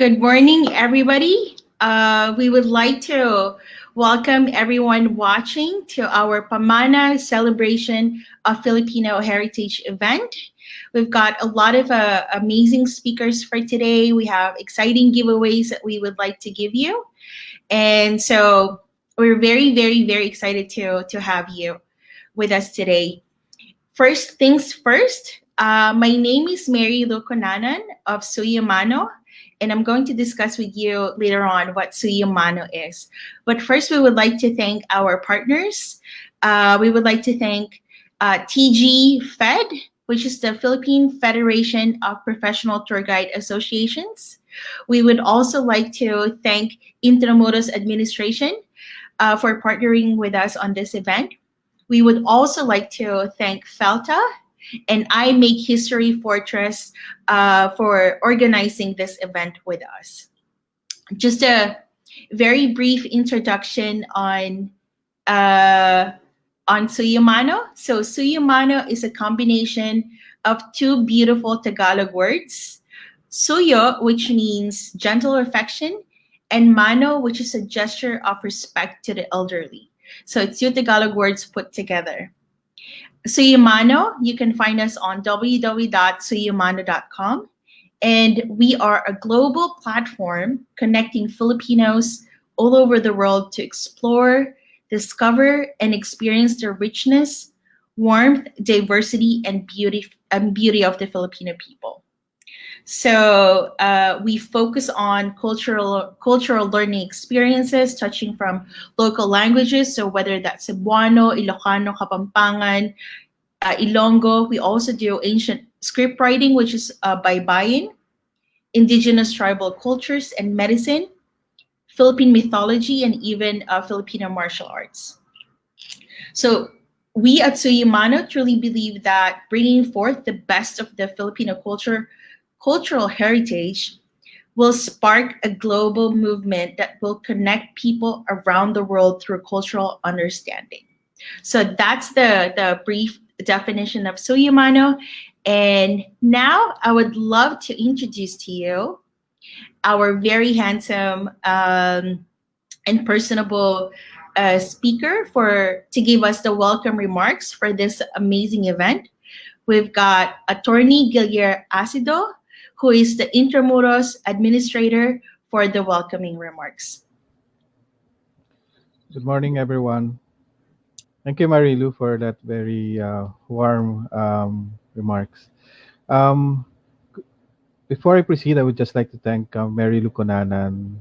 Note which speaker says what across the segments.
Speaker 1: Good morning, everybody. We would like to welcome everyone watching to our Pamana celebration of Filipino heritage event. We've got a lot of amazing speakers for today. We have exciting giveaways that we would like to give you. And so we're very excited to have you with us today. First things first, my name is Mary Lukonanan of SUYOMANO, and I'm going to discuss with you later on what SUYOMANO is. But first, we would like to thank our partners. We would like to thank TG Fed, which is the Philippine Federation of Professional Tour Guide Associations. We would also like to thank Intramuros Administration for partnering with us on this event. We would also like to thank Felta and I Make History Fortress for organizing this event with us. Just a very brief introduction uh, on SUYOMANO. So SUYOMANO is a combination of two beautiful Tagalog words, Suyo, which means gentle affection, and mano, which is a gesture of respect to the elderly. So it's two Tagalog words put together. Suyumano, you can find us on www.suyumano.com. And we are a global platform connecting Filipinos all over the world to explore, discover, and experience the richness, warmth, diversity, and beauty of the Filipino people. So we focus on cultural learning experiences, touching from local languages. So whether that's Cebuano, Ilocano, Kapampangan, Ilonggo. We also do ancient script writing, which is baybayin, indigenous tribal cultures and medicine, Philippine mythology, and even Filipino martial arts. So we at Suyumano truly believe that bringing forth the best of the Filipino cultural heritage will spark a global movement that will connect people around the world through cultural understanding. So that's the brief definition of Suyumano. And now I would love to introduce to you our very handsome and personable speaker for to give us the welcome remarks for this amazing event. We've got Attorney Guillermo Acido, who is the Intramuros administrator for the welcoming remarks.
Speaker 2: Good morning, everyone. Thank you, Marilu, for that very warm remarks. Um, Before I proceed, I would just like to thank Mary Luconanan,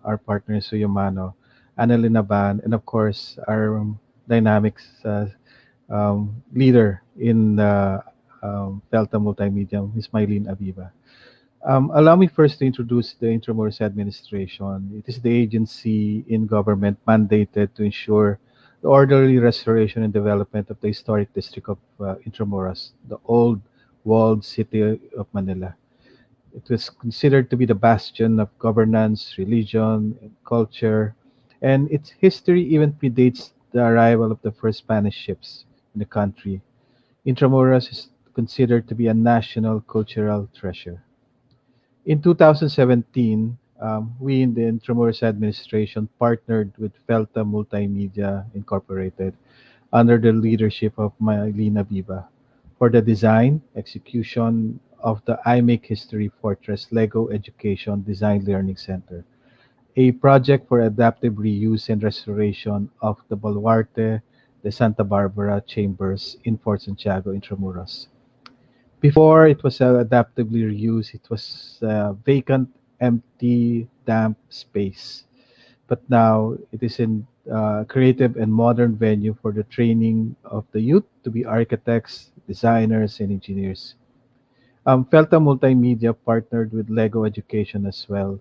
Speaker 2: our partner in Suyomano, Annalena Ban, and of course our dynamics leader in Delta Multimedia, Ms. Mylene Aviva. Allow me first to introduce the Intramuros Administration. It is the agency in government mandated to ensure the orderly restoration and development of the historic district of Intramuros, the old walled city of Manila. It was considered to be the bastion of governance, religion, and culture, and its history even predates the arrival of the first Spanish ships in the country. Intramuros is considered to be a national cultural treasure. In 2017, we in the Intramuros administration partnered with Felta Multimedia Incorporated under the leadership of Mylena Viva for the design, execution of the I Make History Fortress Lego Education Design Learning Center, a project for adaptive reuse and restoration of the Baluarte de Santa Barbara chambers in Fort Santiago, Intramuros. Before it was adaptively reused, it was a vacant, empty, damp space. But now it is in creative and modern venue for the training of the youth to be architects, designers, and engineers. Felta Multimedia partnered with Lego Education as well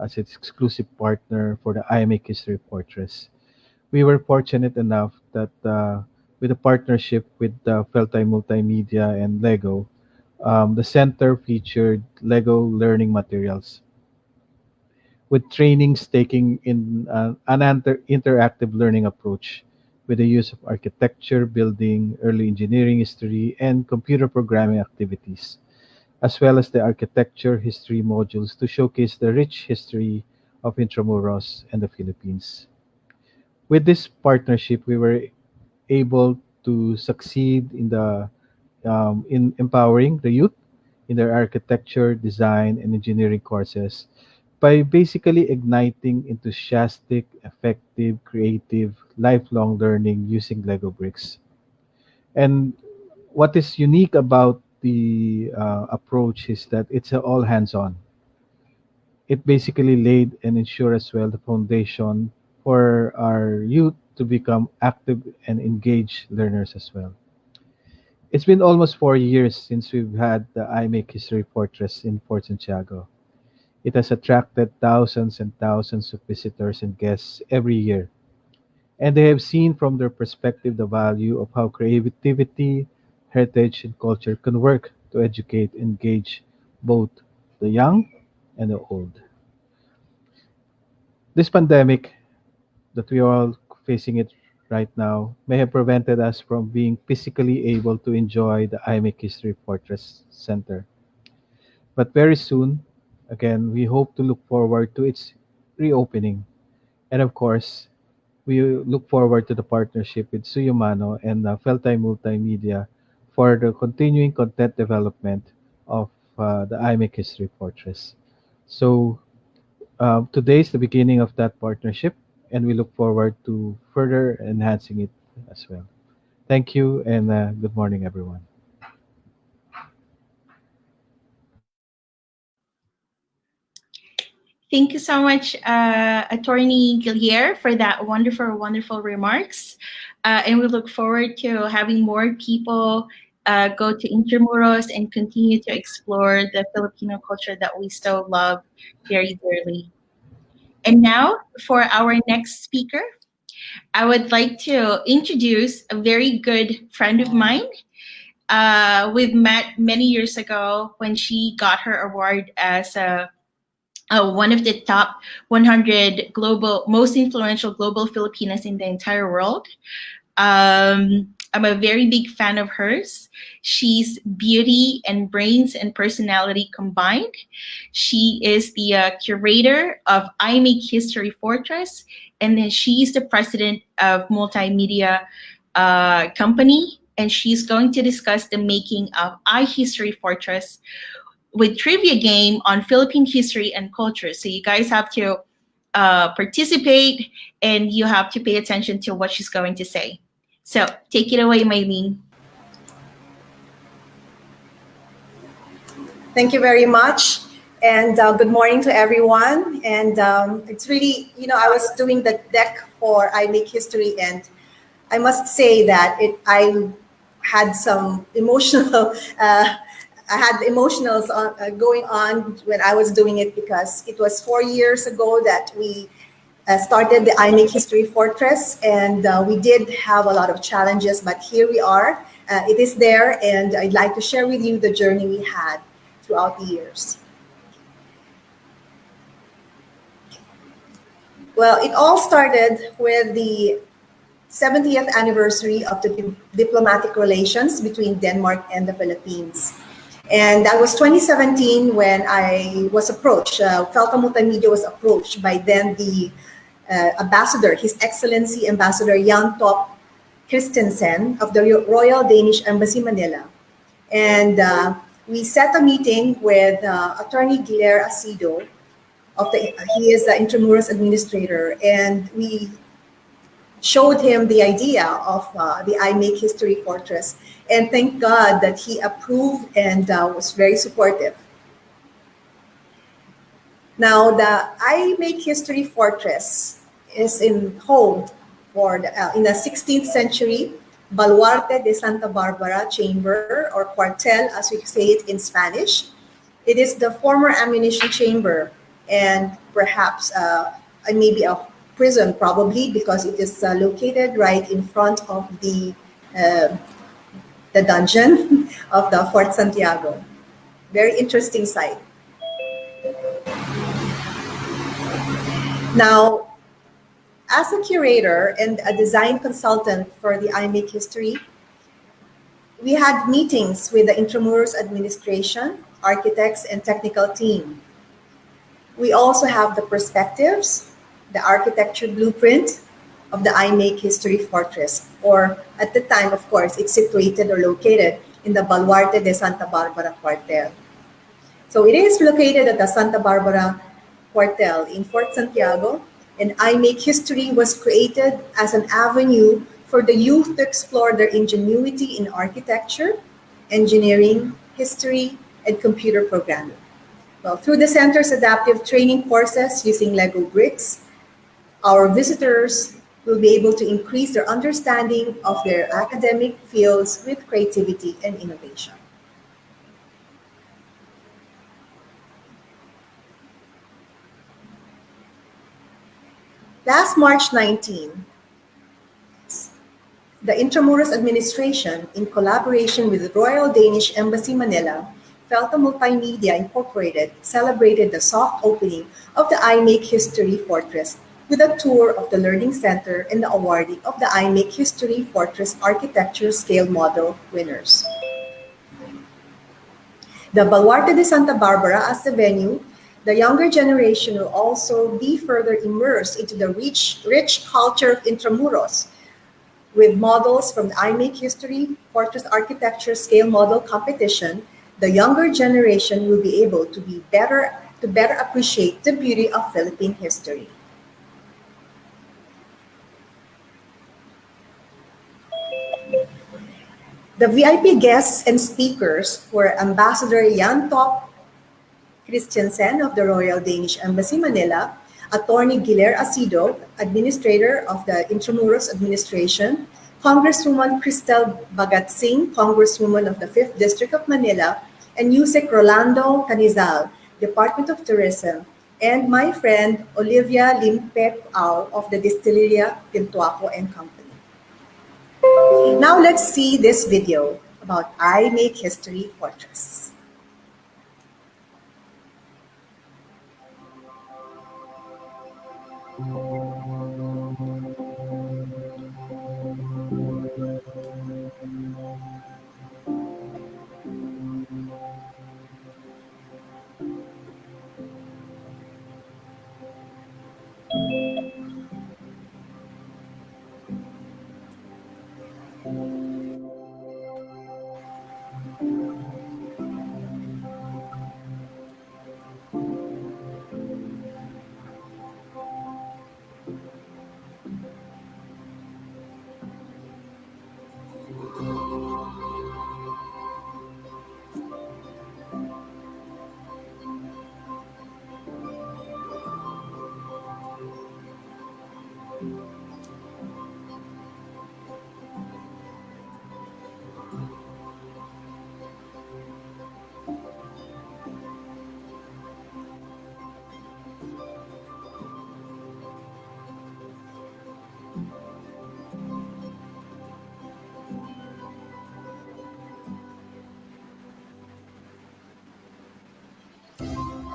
Speaker 2: as its exclusive partner for the IMAC History Fortress. We were fortunate enough that with a partnership with Felta Multimedia and Lego, the center featured Lego learning materials with trainings taking in an interactive learning approach with the use of architecture, building, early engineering history, and computer programming activities. as well as the architecture history modules to showcase the rich history of Intramuros and the Philippines. With this partnership, we were able to succeed in empowering the youth in their architecture, design, and engineering courses by basically igniting enthusiastic, effective, creative, lifelong learning using Lego bricks. And what is unique about the approach is that it's a all hands on. It basically laid and ensured as well the foundation for our youth to become active and engaged learners as well. It's been almost 4 years since we've had the iMake History Fortress in Fort Santiago. It has attracted thousands and thousands of visitors and guests every year, and they have seen from their perspective the value of how creativity, heritage, and culture can work to educate and engage both the young and the old. This pandemic that we are all facing it right now may have prevented us from being physically able to enjoy the IMEC History Fortress Center. But very soon, again, we hope to look forward to its reopening. And of course, we look forward to the partnership with SUYOMANO and Feltay Multimedia for the continuing content development of the IMEC History Fortress. So today is the beginning of that partnership, and we look forward to further enhancing it as well. Thank you, and good morning, everyone.
Speaker 1: Thank you so much, Attorney Gillier, for that wonderful, wonderful remarks. And we look forward to having more people go to Intramuros and continue to explore the Filipino culture that we so love very dearly. And now, for our next speaker, I would like to introduce a very good friend of mine. We've met many years ago when she got her award as one of the top 100 global most influential global Filipinas in the entire world. I'm a very big fan of hers. She's beauty and brains and personality combined. She is the curator of iMake History Fortress, and then she's the president of Multimedia Company. And she's going to discuss the making of iHistory Fortress with trivia game on Philippine history and culture. So you guys have to participate, and you have to pay attention to what she's going to say. So take it away, Maylene.
Speaker 3: Thank you very much. And good morning to everyone. And it's really, I was doing the deck for I Make History, and I must say that I had some emotional, I had emotionals going on when I was doing it, because it was 4 years ago that we started the I Make History Fortress, and we did have a lot of challenges, but here we are. It is there, and I'd like to share with you the journey we had throughout the years. Well, it all started with the 70th anniversary of the diplomatic relations between Denmark and the Philippines. And that was 2017 when I was approached, Felta Multimedia was approached by then the ambassador, His Excellency Ambassador Jan Top Christensen of the Royal Danish Embassy Manila. And we set a meeting with Attorney Guilherme Acido. He is the Intramuros administrator, and we showed him the idea of the I Make History Fortress. And thank God that he approved and was very supportive. Now, the I Make History Fortress is in home for in the 16th century Baluarte de Santa Barbara chamber, or cuartel as we say it in Spanish. It is the former ammunition chamber, and perhaps maybe a prison, probably, because it is located right in front of the dungeon of the Fort Santiago. Very interesting site. Now, as a curator and a design consultant for the I Make History, we had meetings with the Intramuros administration architects, and technical team. We also have the perspectives, the architecture blueprint of the I Make History Fortress, or at the time, of course, it's situated or located in the Baluarte de Santa Barbara Cuartel. So it is located at the Santa Barbara Cuartel in Fort Santiago, and I Make History was created as an avenue for the youth to explore their ingenuity in architecture, engineering, history, and computer programming. Well, through the center's adaptive training courses using Lego bricks, our visitors will be able to increase their understanding of their academic fields with creativity and innovation. Last March 19, the Intramuros administration, in collaboration with the Royal Danish Embassy Manila, Felta Multimedia Incorporated, celebrated the soft opening of the I Make History Fortress with a tour of the Learning Center and the awarding of the I Make History Fortress Architecture Scale Model winners. The Baluarte de Santa Barbara as the venue, the younger generation will also be further immersed into the rich culture of Intramuros, with models from the I Make History Fortress Architecture Scale Model Competition. The younger generation will be able to better appreciate the beauty of Philippine history. The VIP guests and speakers were Ambassador Jan Top Christiansen of the Royal Danish Embassy Manila, Attorney Giler Asido, Administrator of the Intramuros Administration, Congresswoman Cristel Bagatsing, Congresswoman of the 5th District of Manila, and Yusek Rolando Canizal, Department of Tourism, and my friend Olivia Limpep Au of the Distilleria Pintuaco and Company. Now let's see this video about I Make History Fortress.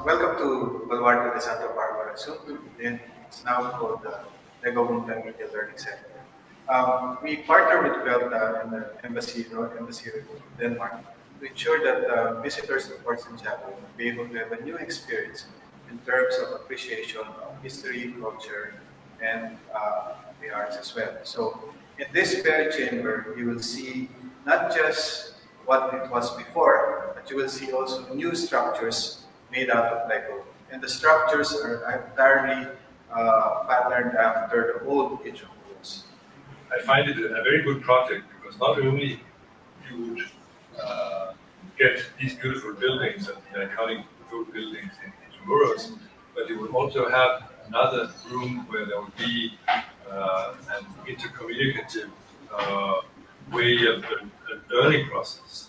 Speaker 2: Welcome to Baluarte de Santa Barbara. Soon to begin, it's now called the Lego Multimedia Learning Center. We partner with Velta and the Royal Embassy of Denmark to ensure that visitors to Port Santiago will be able to have a new experience in terms of appreciation of history, culture, and the arts as well. So in this very chamber, you will see not just what it was before, but you will see also new structures made out of Lego. And the structures are entirely patterned after the old kitchen rules.
Speaker 4: I find it a very good project because not only you would get these beautiful buildings and the iconic food buildings in Intramuros, but you would also have another room where there would be an intercommunicative way of a learning process,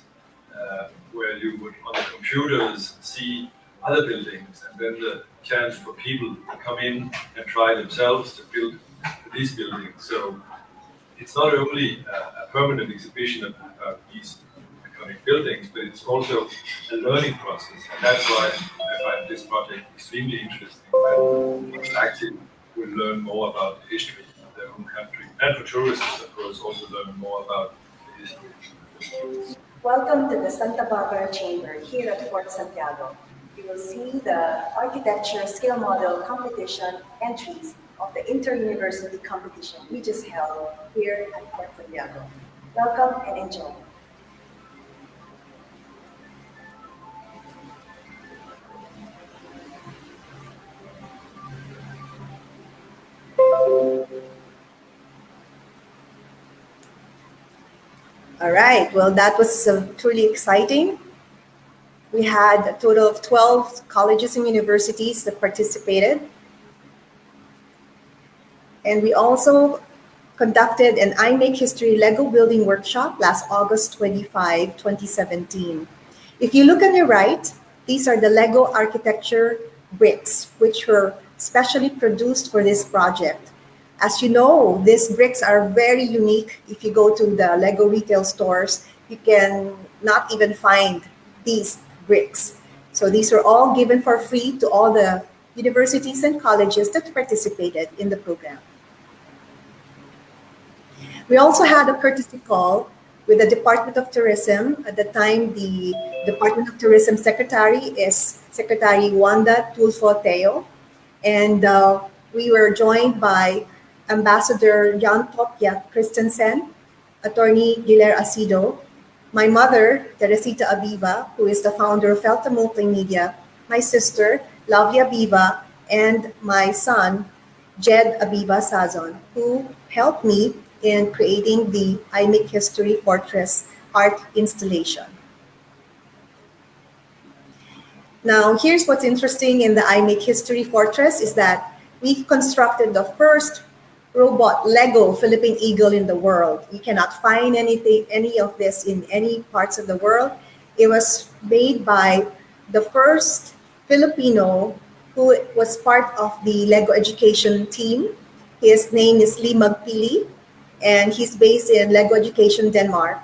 Speaker 4: where you would on the computers see other buildings and then the chance for people to come in and try themselves to build these buildings. So it's not only a permanent exhibition of these iconic buildings, but it's also a learning process. And that's why I find this project extremely interesting. People actually will learn more about the history of their own country. And for tourists, of course, also learn more about the this.
Speaker 3: Welcome to the Santa Barbara Chamber here at Fort Santiago. You will see the architecture scale model competition entries of the inter-university competition we just held here at Fort Santiago. Welcome and enjoy. All right, well, that was truly exciting. We had a total of 12 colleges and universities that participated. And we also conducted an I Make History Lego building workshop last August 25, 2017. If you look on your right, these are the Lego architecture bricks, which were specially produced for this project. As you know, these bricks are very unique. If you go to the Lego retail stores, you can not even find these bricks. So these were all given for free to all the universities and colleges that participated in the program. We also had a courtesy call with the Department of Tourism. At the time, the Department of Tourism Secretary is Secretary Wanda Tulfo Teo. And we were joined by Ambassador Jan Topia Christensen, Attorney Giler Asido, my mother, Teresita Abiva, who is the founder of Felta Multimedia, my sister, Lavia Abiva, and my son, Jed Abiva Sazon, who helped me in creating the I Make History Fortress art installation. Now, here's what's interesting in the I Make History Fortress is that we constructed the first robot Lego Philippine Eagle in the world. You cannot find any of this in any parts of the world. It was made by the first Filipino who was part of the Lego education team. His name is Lee Magpili, and he's based in Lego Education, Denmark.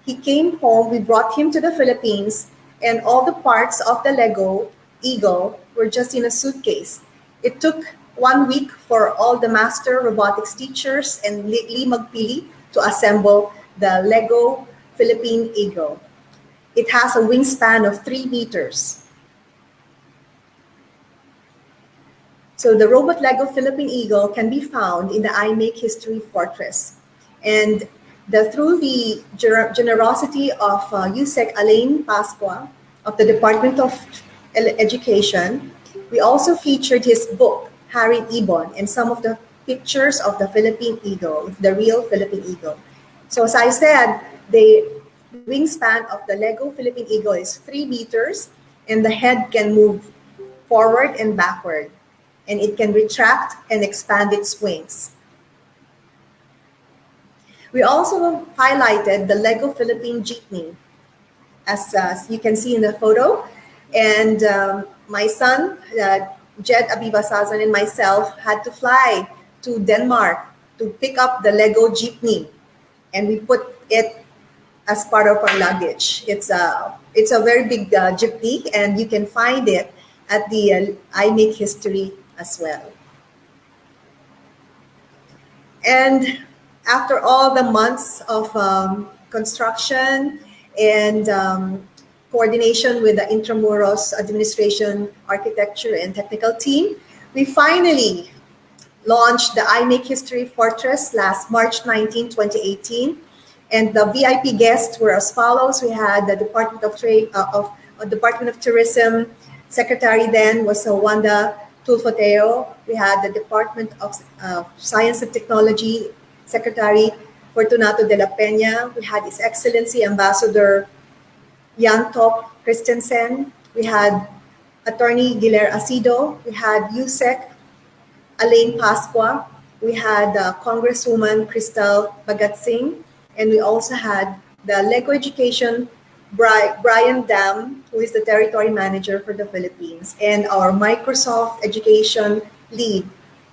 Speaker 3: He came home, we brought him to the Philippines, and all the parts of the Lego Eagle were just in a suitcase. It took 1 week for all the master robotics teachers and Lee Magpili to assemble the Lego Philippine Eagle. It has a wingspan of 3 meters. So the robot Lego Philippine Eagle can be found in the I Make History Fortress. And through the generosity of USEC Alain Pasqua of the Department of Education, we also featured his book, Harry Ibon, and some of the pictures of the Philippine Eagle, the real Philippine Eagle. So as I said, the wingspan of the Lego Philippine Eagle is 3 meters, and the head can move forward and backward, and it can retract and expand its wings. We also highlighted the Lego Philippine Jeepney, as you can see in the photo. And my son, Jed Abiva Sazan, and myself had to fly to Denmark to pick up the Lego Jeepney. And we put it as part of our luggage. It's a very big jeepney, and you can find it at the I Make History as well. And after all the months of construction and coordination with the Intramuros Administration, Architecture, and Technical team, we finally launched the I Make History Fortress last March 19, 2018. And the VIP guests were as follows. We had the Department of Tourism Secretary then was Wanda Tulfoteo. We had the Department of Science and Technology Secretary Fortunato de la Peña. We had His Excellency Ambassador Jan Top Christensen. We had Attorney Giler Asido. We had USEC Alain Pasqua. We had Congresswoman Crystal Bagatsing. And we also had the Lego Education Brian Dam, who is the territory manager for the Philippines. And our Microsoft Education lead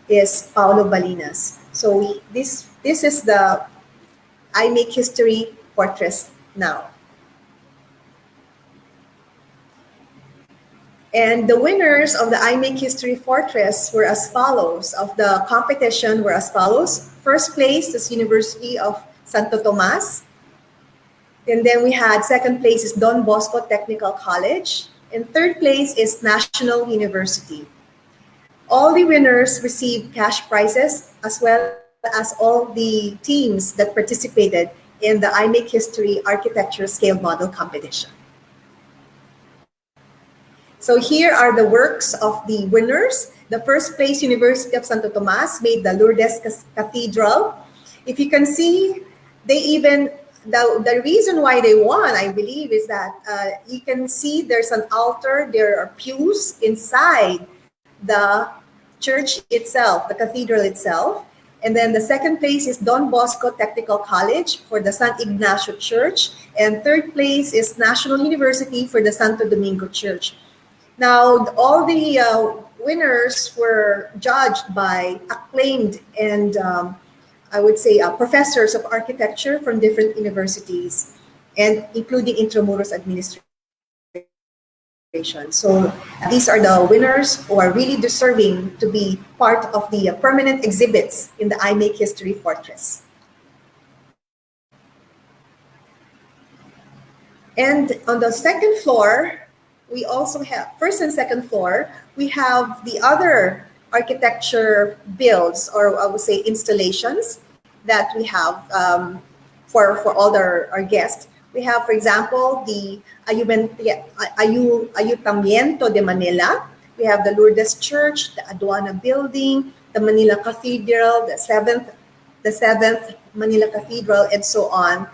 Speaker 3: is Paolo Balinas. So this is the I Make History Fortress now. And the winners of the I Make History Fortress were as follows, of the competition were as follows. First place is University of Santo Tomas. And then we had second place is Don Bosco Technical College. And third place is National University. All the winners received cash prizes as well as all the teams that participated in the I Make History Architecture Scale Model Competition. So here are the works of the winners. The first place, University of Santo Tomas, made the Lourdes Cathedral. If you can see, they even, the reason why they won, I believe, is that you can see there's an altar, there are pews inside the church itself, the cathedral itself. And then the second place is Don Bosco Technical College for the San Ignacio Church. And third place is National University for the Santo Domingo Church. Now, all the winners were judged by acclaimed and I would say professors of architecture from different universities, and including Intramuros Administration. So these are the winners who are really deserving to be part of the permanent exhibits in the I Make History Fortress. And on the second floor, we also have, first and second floor, we have the other architecture builds, or I would say installations, that we have for all our guests. We have, for example, the Ayuntamiento de Manila. We have the Lourdes Church, the Aduana Building, the Manila Cathedral, the seventh Manila Cathedral, and so on.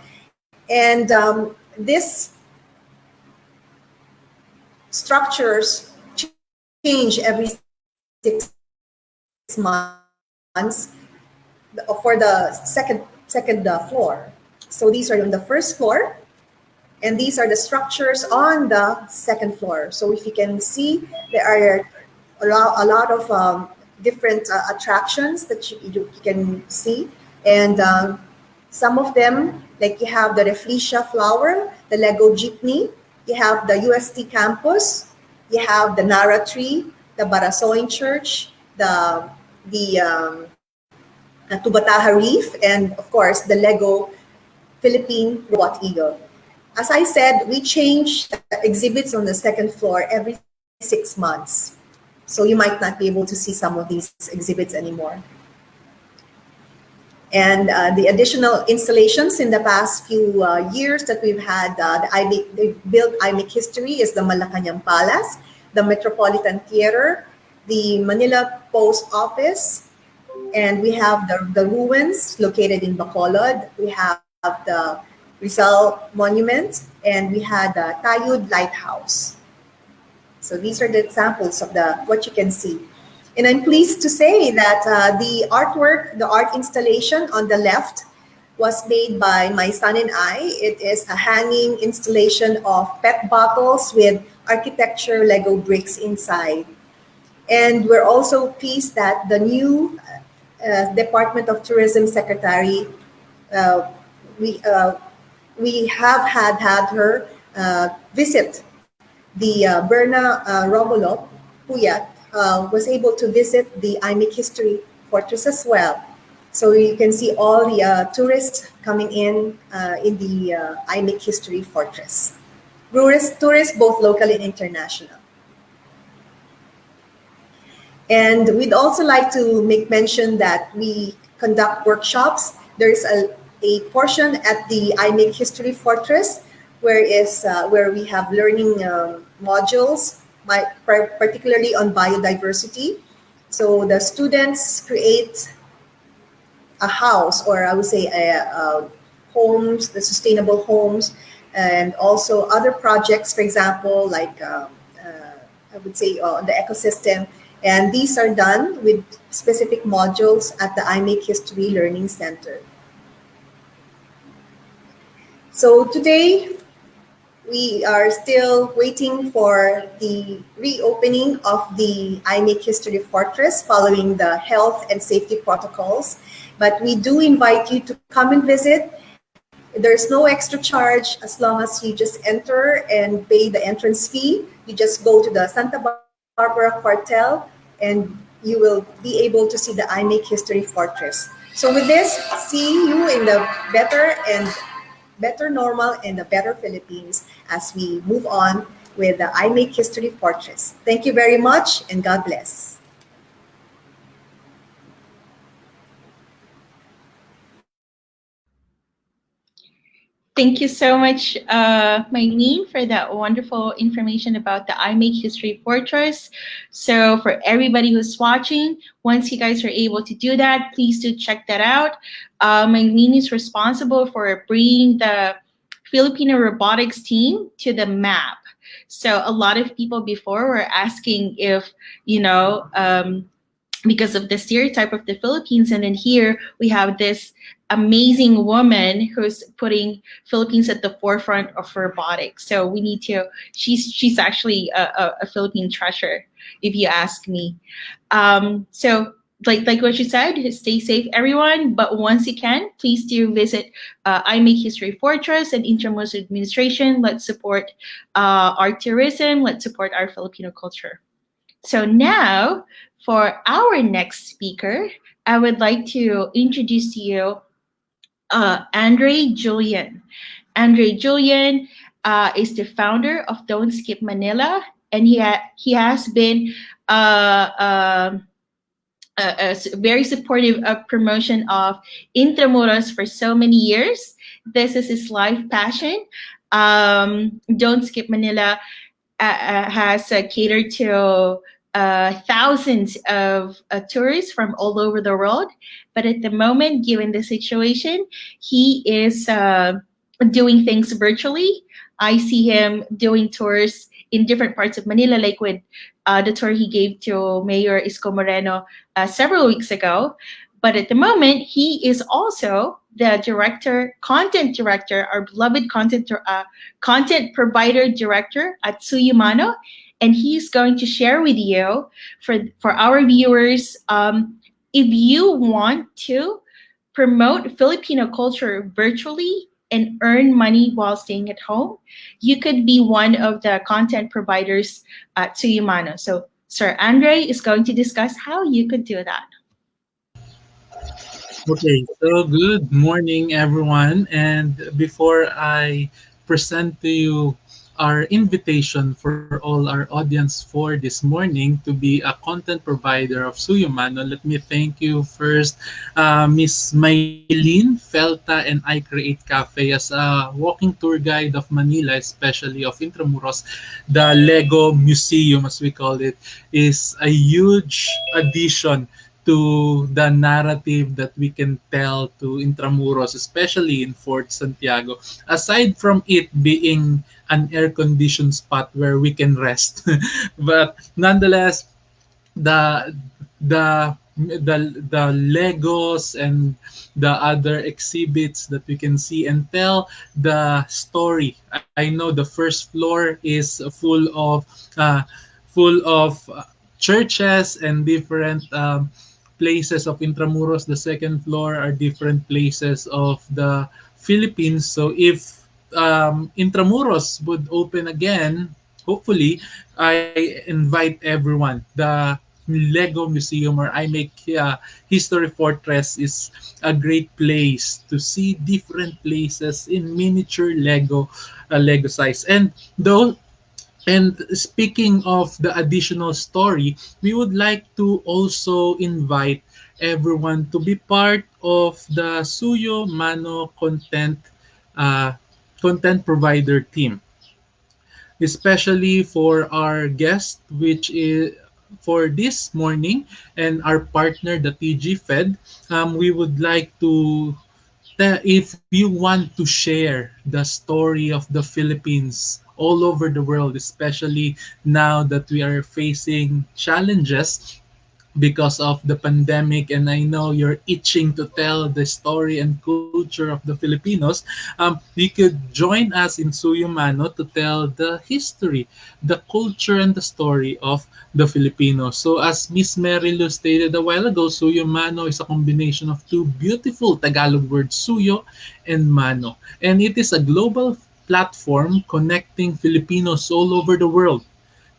Speaker 3: And this structures change every 6 months for the second floor. So these are on the first floor, and these are the structures on the second floor. So if you can see, there are a lot of different attractions that you can see, and some of them, like you have the Reflecia flower, the Lego jeepney, you have the UST campus, you have the Nara tree, the Barasoin Church, the Tubataha Reef, and of course the Lego Philippine Robot Eagle. As I said, we change exhibits on the second floor every 6 months. So you might not be able to see some of these exhibits anymore. And the additional installations in the past few years that we've had, they built I Make History, is the Malacanang Palace, the Metropolitan Theater, the Manila Post Office, and we have the ruins located in Bacolod. We have the Rizal Monument, and we had the Tayud Lighthouse. So these are the examples of what you can see. And I'm pleased to say that the artwork, the art installation on the left was made by my son and I. It is a hanging installation of PET bottles with architecture Lego bricks inside. And we're also pleased that the new Department of Tourism Secretary, we have had her visit the Berna Romulo Puyat, was able to visit the I Make History Fortress as well. So you can see all the tourists coming in the I Make History Fortress. Tourists both local and international. And we'd also like to make mention that we conduct workshops. There's a portion at the I Make History Fortress where we have learning modules, particularly on biodiversity. So the students create a house, or I would say homes, the sustainable homes, and also other projects, for example, like I would say on the ecosystem. And these are done with specific modules at the I Make History Learning Center. So today, we are still waiting for the reopening of the I Make History Fortress following the health and safety protocols. But we do invite you to come and visit. There's no extra charge as long as you just enter and pay the entrance fee. You just go to the Santa Barbara Quartel and you will be able to see the I Make History Fortress. So with this, see you in the better and better normal and a better Philippines as we move on with the I Make History Fortress. Thank you very much and God bless.
Speaker 1: Thank you so much, Mylene, for that wonderful information about the I Make History Fortress. So, for everybody who's watching, once you guys are able to do that, please do check that out. Mylene is responsible for bringing the Filipino robotics team to the map. So, a lot of people before were asking if, because of the stereotype of the Philippines. And then here we have this amazing woman who's putting Philippines at the forefront of robotics. So we need to. She's actually a Philippine treasure, if you ask me. So like what you said, stay safe, everyone. But once you can, please do visit I Make History Fortress and Intramuros Administration. Let's support our tourism. Let's support our Filipino culture. So now, for our next speaker, I would like to introduce to you Andre Julian. Andre Julian is the founder of Don't Skip Manila, and he has been very supportive of promotion of Intramuros for so many years. This is his life passion. Don't Skip Manila has catered to thousands of tourists from all over the world. But at the moment, given the situation, he is doing things virtually. I see him doing tours in different parts of Manila, like with the tour he gave to Mayor Isko Moreno several weeks ago. But at the moment, he is also the content director, our beloved content provider director at SUYOMANO, and he's going to share with you for our viewers. If you want to promote Filipino culture virtually and earn money while staying at home, you could be one of the content providers at SUYOMANO. So Sir Andre is going to discuss how you could do that.
Speaker 5: Okay, so good morning, everyone. And before I present to you our invitation for all our audience for this morning to be a content provider of Suyumano, let me thank you first, Miss Maylene Felta and I Create Cafe as a walking tour guide of Manila, especially of Intramuros. The Lego Museum, as we call it, is a huge addition to the narrative that we can tell to Intramuros, especially in Fort Santiago. Aside from it being an air-conditioned spot where we can rest, but nonetheless, the the Legos and the other exhibits that we can see and tell the story. I know the first floor is uh, full of churches and different places of Intramuros. The second floor are different places of the Philippines. So if Intramuros would open again, hopefully, I invite everyone. The Lego Museum or I Make History Fortress is a great place to see different places in miniature Lego size. And speaking of the additional story, we would like to also invite everyone to be part of the Suyo Mano uh, content provider team, especially for our guest, which is for this morning, and our partner, the TG Fed. We would like to if you want to share the story of the Philippines all over the world, especially now that we are facing challenges because of the pandemic, and I know you're itching to tell the story and culture of the Filipinos, you could join us in Suyumano to tell the history, the culture, and the story of the Filipinos. So as Miss Mary Lou stated a while ago, Suyumano is a combination of two beautiful Tagalog words, suyo and mano. And it is a global platform connecting Filipinos all over the world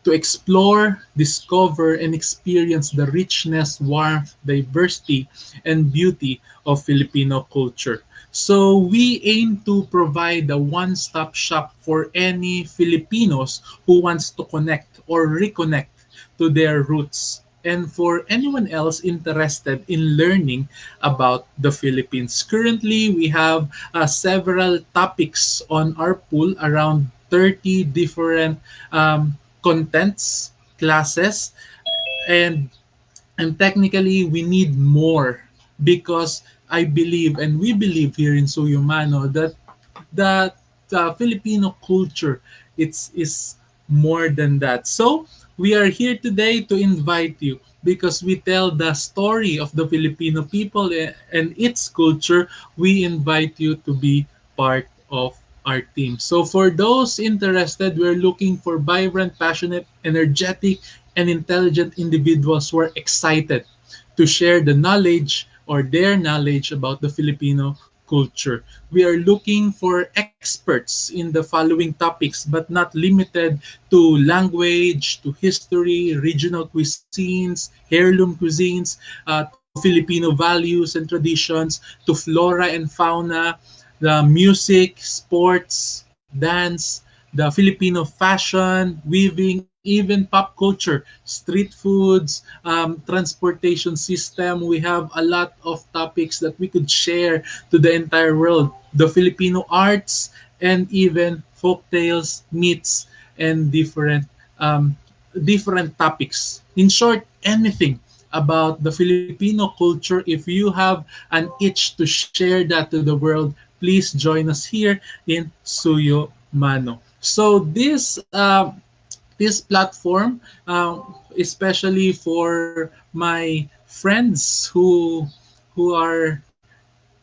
Speaker 5: to explore, discover, and experience the richness, warmth, diversity, and beauty of Filipino culture. So we aim to provide a one-stop shop for any Filipinos who wants to connect or reconnect to their roots, and for anyone else interested in learning about the Philippines. Currently, we have several topics on our pool, around 30 different contents, classes, and technically we need more, because I believe and we believe here in Suyumano that Filipino culture, it's is more than that. So we are here today to invite you, because we tell the story of the Filipino people and its culture. We invite you to be part of our team. So for those interested, we're looking for vibrant, passionate, energetic, and intelligent individuals who are excited to share the knowledge or their knowledge about the Filipino culture. We are looking for experts in the following topics, but not limited to language, to history, regional cuisines, heirloom cuisines, to Filipino values and traditions, to flora and fauna, the music, sports, dance, the Filipino fashion, weaving, even pop culture, street foods, transportation system. We have a lot of topics that we could share to the entire world. The Filipino arts, and even folk tales, myths, and um, different topics. In short, anything about the Filipino culture. If you have an itch to share that to the world, please join us here in Suyo Mano. So this platform, especially for my friends who are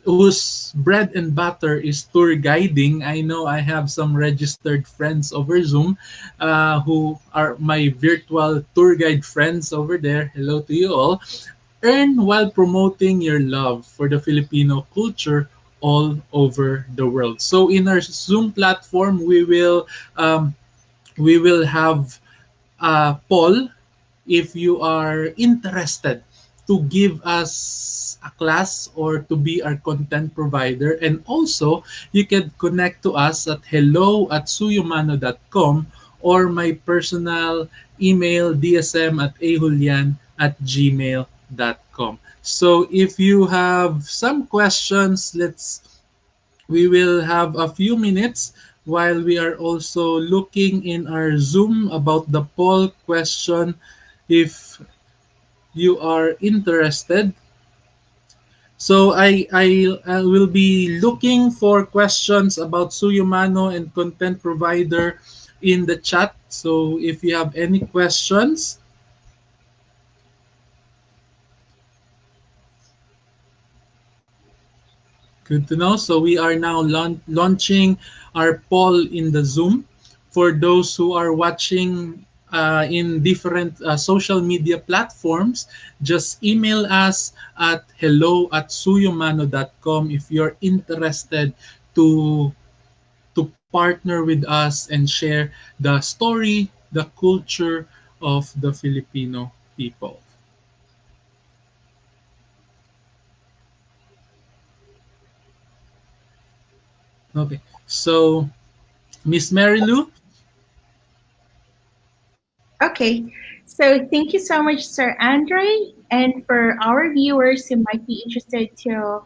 Speaker 5: whose bread and butter is tour guiding. I know I have some registered friends over Zoom who are my virtual tour guide friends over there. Hello to you all. Earn while promoting your love for the Filipino culture all over the world. So in our Zoom platform, we will have Paul, if you are interested to give us a class or to be our content provider. And also, you can connect to us at hello@suyomano.com, or my personal email, dsm@ahulian@gmail.com. So if you have some questions, we will have a few minutes while we are also looking in our Zoom about the poll question. If you are interested, so I will be looking for questions about Suyumano and content provider in the chat. So if you have any questions, good to know. So we are now launching our poll in the Zoom. For those who are watching in different social media platforms, just email us at hello@suyomano.com if you're interested to partner with us and share the story, the culture of the Filipino people. Okay. So Miss Mary Lou,
Speaker 1: Okay, so thank you so much, Sir Andre. And for our viewers who might be interested to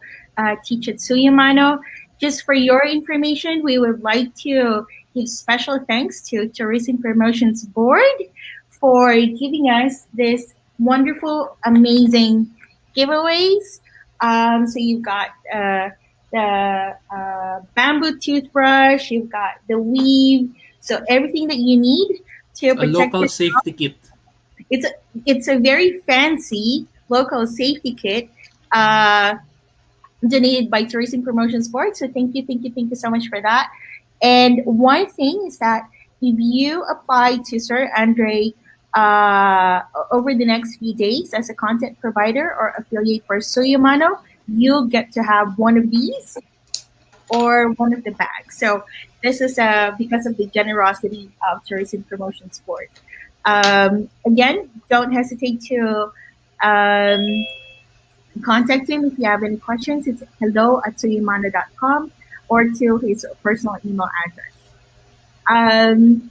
Speaker 1: teach at Suyamano, just for your information, we would like to give special thanks to Tourism Promotions Board for giving us this wonderful, amazing giveaways. So you've got the bamboo toothbrush, you've got the weave, so everything that you need to
Speaker 5: a
Speaker 1: protect
Speaker 5: local
Speaker 1: yourself.
Speaker 5: safety kit.
Speaker 1: It's a very fancy local safety kit uh, donated by Tourism Promotions Board. So thank you so much for that. And one thing is that if you apply to Sir Andre over the next few days as a content provider or affiliate for Suyamano, you'll get to have one of these or one of the bags. So this is because of the generosity of Tourism Promotions Board. Again, don't hesitate to um, Contact him if you have any questions. It's hello@suyomano.com or to his personal email address. Um,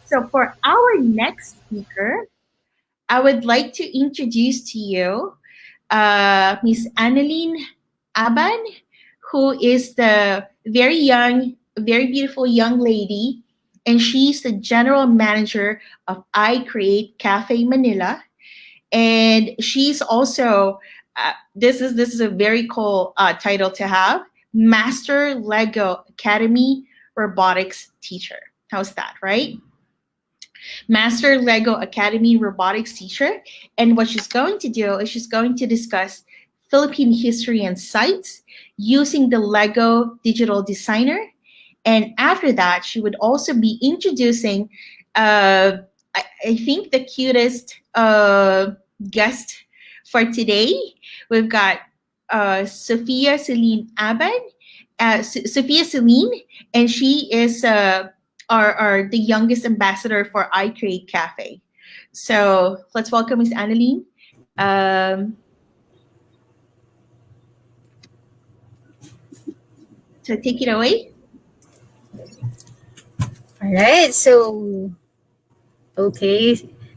Speaker 1: so for our next speaker, I would like to introduce to you Miss Annalene Aban, who is the very young, very beautiful young lady, and she's the general manager of I Create Cafe Manila. And she's also this is a very cool title to have, Master Lego Academy Robotics Teacher. How's that, right? Master Lego Academy robotics teacher. And what she's going to do is she's going to discuss Philippine history and sites using the Lego digital designer. And after that, she would also be introducing, I think, the cutest guest for today. We've got Sophia Celine Aban, Sophia Celine, and she is are the youngest ambassador for I Create Cafe. So let's welcome Miss Annalene. So take it away.
Speaker 6: All right. So, okay.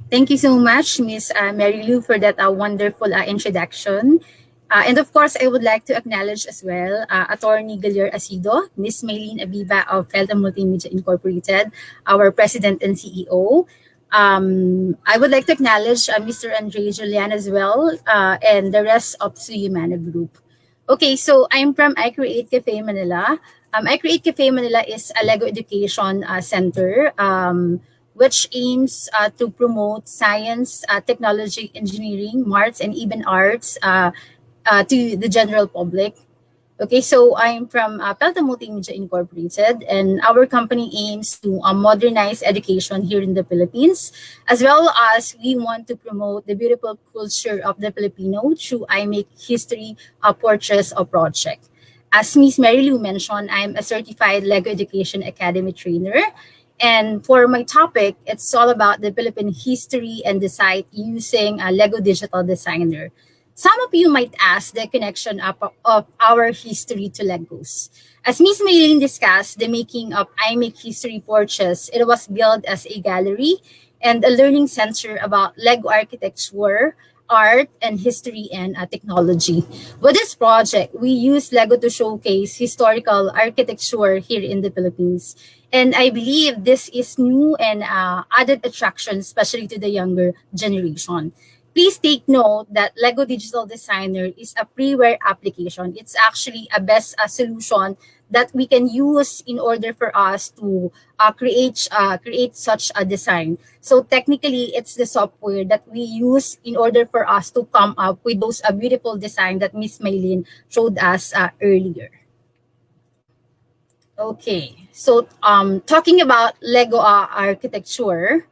Speaker 6: Thank you so much, Miss Mary Lou, for that wonderful introduction. And of course, I would like to acknowledge as well Attorney Galir Asido, Miss Maylene Abiba of Felta Multimedia Incorporated, our President and CEO. I would like to acknowledge Mr. Andre Julian as well, and the rest of SUYOMANO Group. Okay, so I'm from I Create Cafe Manila. I Create Cafe Manila is a Lego education center which aims to promote science, technology, engineering, marts, and even arts to the general public. Okay, so I'm from Pelta Multimedia Incorporated, and our company aims to modernize education here in the Philippines, as well as we want to promote the beautiful culture of the Filipino through I Make History Portraits of Project. As Ms. Mary Lou mentioned, I'm a certified Lego Education Academy trainer. And for my topic, it's all about the Philippine history and the site using a Lego Digital Designer. Some of you might ask the connection of our history to Legos. As Ms. Maylene discussed, the making of I Make History Portraits, it was built as a gallery and a learning center about Lego architecture, art, and history and technology. With this project, we use Lego to showcase historical architecture here in the Philippines. And I believe this is new and added attraction, especially to the younger generation. Please take note that Lego Digital Designer is a freeware application. It's actually a best solution that we can use in order for us to create such a design. So technically, it's the software that we use in order for us to come up with those beautiful design that Miss Maylene showed us earlier. Okay, so talking about Lego architecture,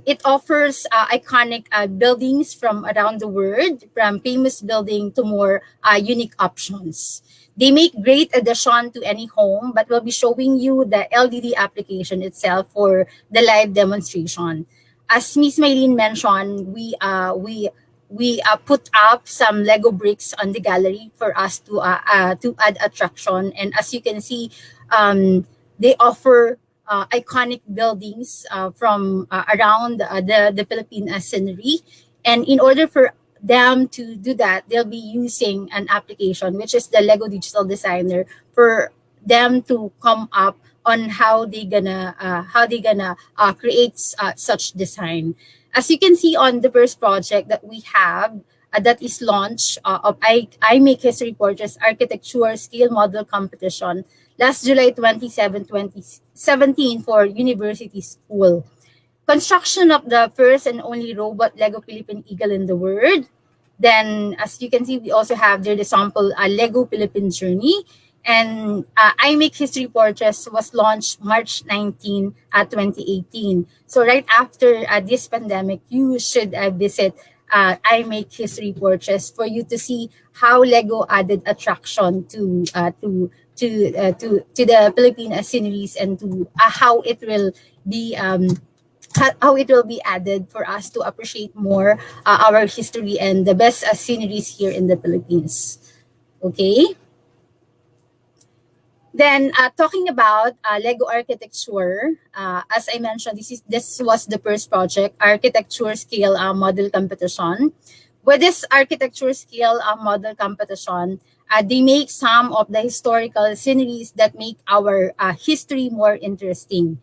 Speaker 6: it offers iconic buildings from around the world, from famous building to more unique options. They make great addition to any home, but we'll be showing you the LDD application itself for the live demonstration. As Ms. Maylene mentioned, we put up some Lego bricks on the gallery for us to add attraction. And as you can see, they offer iconic buildings from around the Philippine scenery. And in order for them to do that, they'll be using an application, which is the Lego Digital Designer, for them to come up on how they gonna create such design. As you can see on the first project that we have, that is launched of I Make History Portraits Architecture Scale Model Competition last July 27, 2017 for University School. Construction of the first and only robot Lego Philippine Eagle in the world. Then, as you can see, we also have there the sample Lego Philippine Journey. And I Make History Portraits was launched March 19, 2018. So right after this pandemic, you should visit I Make History Portraits for you to see how Lego added attraction to the Philippine sceneries and to how it will be how it will be added for us to appreciate more our history and the best sceneries here in the Philippines. Okay. Then talking about Lego architecture, as I mentioned, this was the first project, architecture scale model competition. With this architecture scale model competition, they make some of the historical sceneries that make our history more interesting.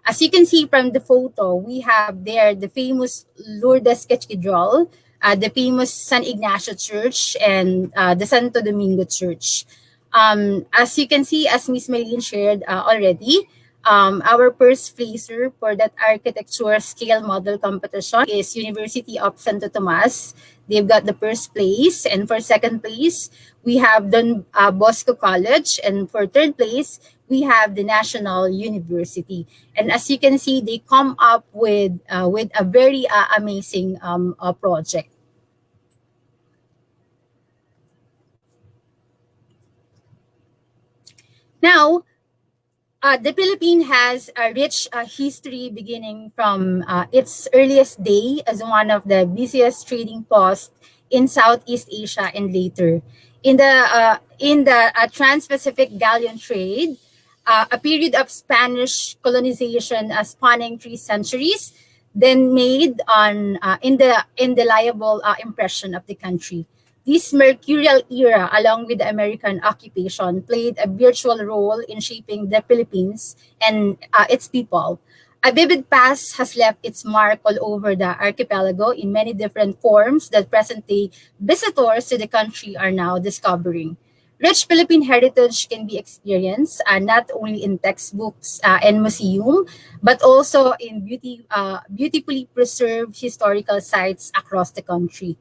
Speaker 6: As you can see from the photo, we have there the famous Lourdes Cathedral, the famous San Ignacio Church, and the Santo Domingo Church. As you can see, as Miss Maylene shared already, our first placer for that architecture scale model competition is University of Santo Tomas. They've got the first place, and for second place, we have Don Bosco College, and for third place, we have the National University. And as you can see, they come up with a very amazing project. Now, the Philippines has a rich history beginning from its earliest day as one of the busiest trading posts in Southeast Asia and later. In the Trans-Pacific galleon trade, a period of Spanish colonization spanning 3 centuries, then made on indelible impression of the country. This mercurial era, along with the American occupation, played a virtual role in shaping the Philippines and its people. A vivid past has left its mark all over the archipelago in many different forms that present-day visitors to the country are now discovering. Rich Philippine heritage can be experienced not only in textbooks and museum, but also in beautifully preserved historical sites across the country.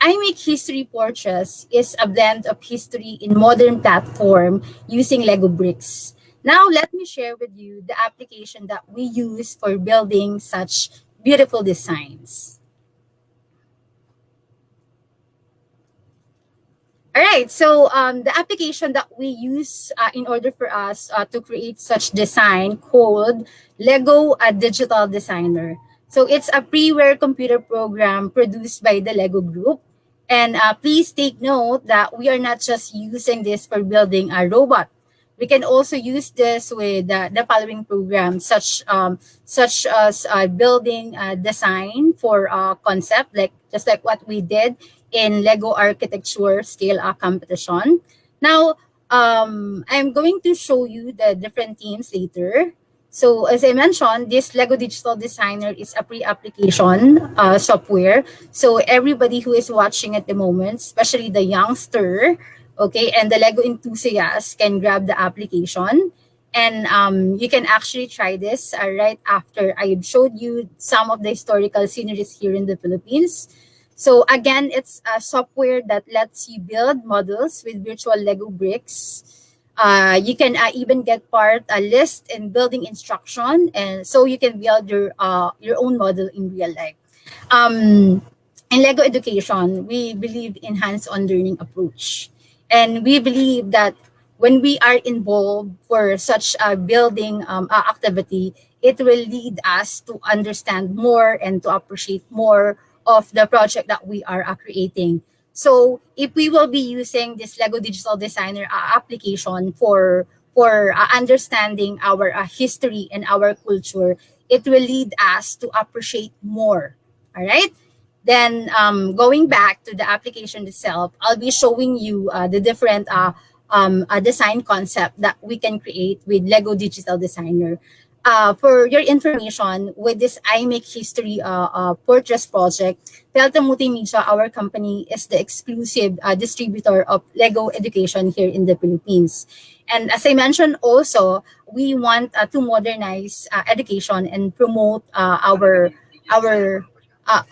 Speaker 6: I Make History Portraits is a blend of history in modern platform using Lego bricks. Now, let me share with you the application that we use for building such beautiful designs. All right, so the application that we use in order for us to create such design called Lego Digital Designer. So it's a freeware computer program produced by the Lego Group. And please take note that we are not just using this for building a robot. We can also use this with the following programs, such as building design for concept, like just like what we did in Lego architecture scale competition. Now, I'm going to show you the different teams later. So as I mentioned, this Lego Digital Designer is a pre-application software. So everybody who is watching at the moment, especially the youngster, okay, and the Lego enthusiast can grab the application. And you can actually try this right after I've showed you some of the historical sceneries here in the Philippines. So again, it's a software that lets you build models with virtual Lego bricks. You can even get part a list and building instruction, and so you can build your own model in real life. In Lego education, we believe in hands-on learning approach, and we believe that when we are involved for such a building activity, it will lead us to understand more and to appreciate more of the project that we are creating. So if we will be using this Lego Digital Designer application for understanding our history and our culture, it will lead us to appreciate more. All right. Then going back to the application itself, I'll be showing you the different design concept that we can create with Lego Digital Designer. For your information, with this I Make History Portraits project, Delta Multimedia, our company, is the exclusive distributor of Lego education here in the Philippines. And as I mentioned also, we want to modernize education and promote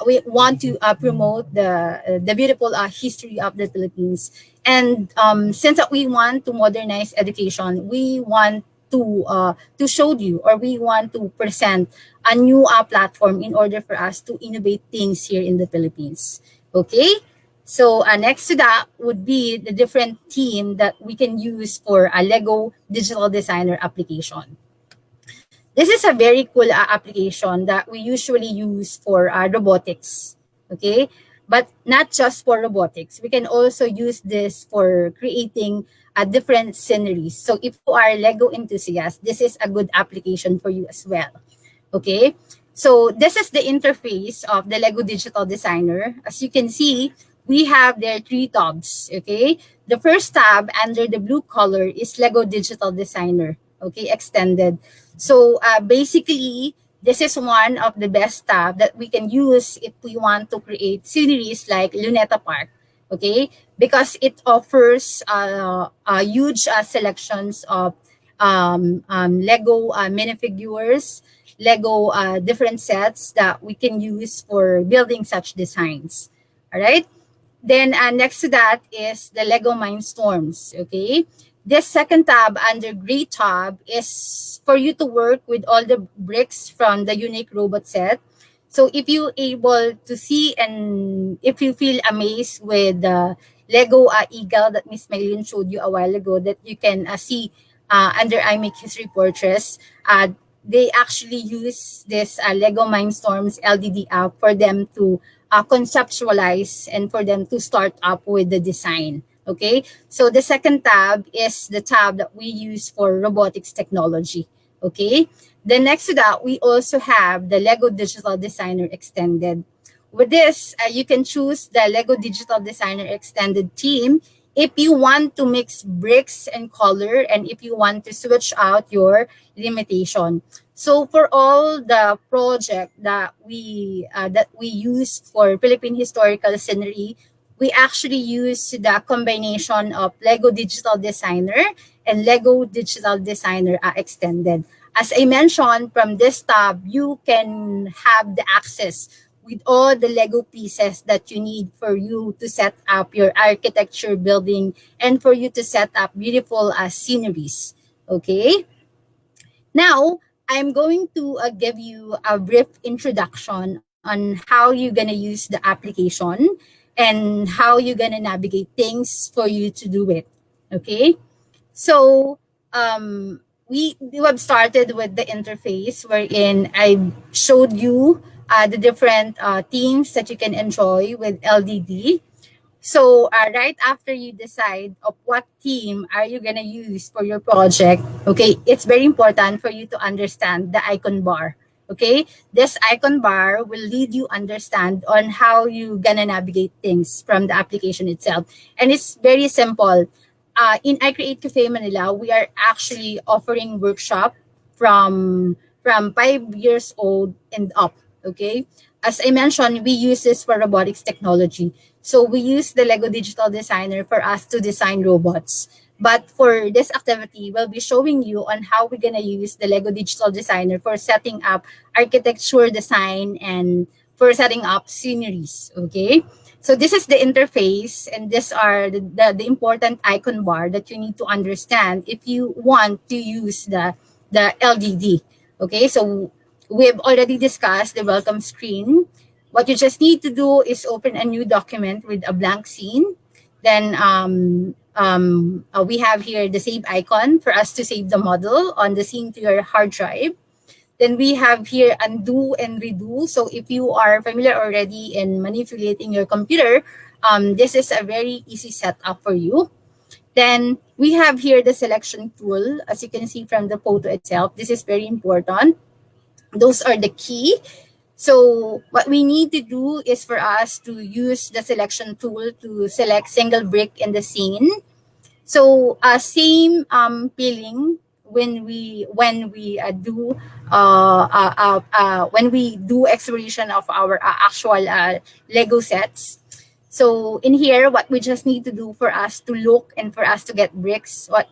Speaker 6: we want to promote the beautiful history of the Philippines. And since we want to modernize education, we want to show you, or we want to present a new platform in order for us to innovate things here in the Philippines. Okay? So next to that would be the different theme that we can use for a Lego Digital Designer application. This is a very cool application that we usually use for robotics. Okay, but not just for robotics. We can also use this for creating different sceneries. So if you are Lego enthusiast, this is a good application for you as well. Okay, so this is the interface of the Lego Digital Designer. As you can see, we have there three tabs. Okay, the first tab under the blue color is Lego Digital Designer. Okay, extended. So basically, this is one of the best tab that we can use if we want to create sceneries like Luneta Park. Okay, because it offers huge selections of Lego minifigures, Lego different sets that we can use for building such designs. All right. Then next to that is the Lego Mindstorms. Okay. This second tab under gray tab is for you to work with all the bricks from the unique robot set. So if you able to see and if you feel amazed with the Lego Eagle that Miss Maylin showed you a while ago, that you can see under I Make History Portraits, they actually use this Lego Mindstorms LDD app for them to conceptualize and for them to start up with the design. Okay, so the second tab is the tab that we use for robotics technology. Okay, then next to that, we also have the Lego Digital Designer Extended. With this, you can choose the Lego Digital Designer Extended theme if you want to mix bricks and color and if you want to switch out your limitation. So for all the project that we use for Philippine historical scenery, we actually use the combination of Lego Digital Designer and Lego Digital Designer Extended. As I mentioned, from this tab, you can have the access with all the Lego pieces that you need for you to set up your architecture building and for you to set up beautiful sceneries. Okay? Now, I'm going to give you a brief introduction on how you're going to use the application and how you're going to navigate things for you to do it. Okay? So, we have started with the interface wherein I showed you the different themes that you can enjoy with LDD. So right after you decide of what theme are you gonna use for your project, okay, it's very important for you to understand the icon bar. Okay, this icon bar will lead you understand on how you gonna navigate things from the application itself, and it's very simple. In I Create Cafe Manila, we are actually offering workshop from 5 years old and up. Okay, as I mentioned, we use this for robotics technology. So we use the Lego Digital Designer for us to design robots. But for this activity, we'll be showing you on how we're gonna use the Lego Digital Designer for setting up architecture design and for setting up sceneries. Okay. So this is the interface, and these are the important icon bar that you need to understand if you want to use the LDD. Okay, so we've already discussed the welcome screen. What you just need to do is open a new document with a blank scene. Then we have here the save icon for us to save the model on the scene to your hard drive. Then we have here undo and redo. So if you are familiar already in manipulating your computer, this is a very easy setup for you. Then we have here the selection tool. As you can see from the photo itself, this is very important. Those are the key. So what we need to do is for us to use the selection tool to select single brick in the scene. So same feeling when we do exploration of our actual Lego sets. So in here, what we just need to do for us to look and for us to get bricks, what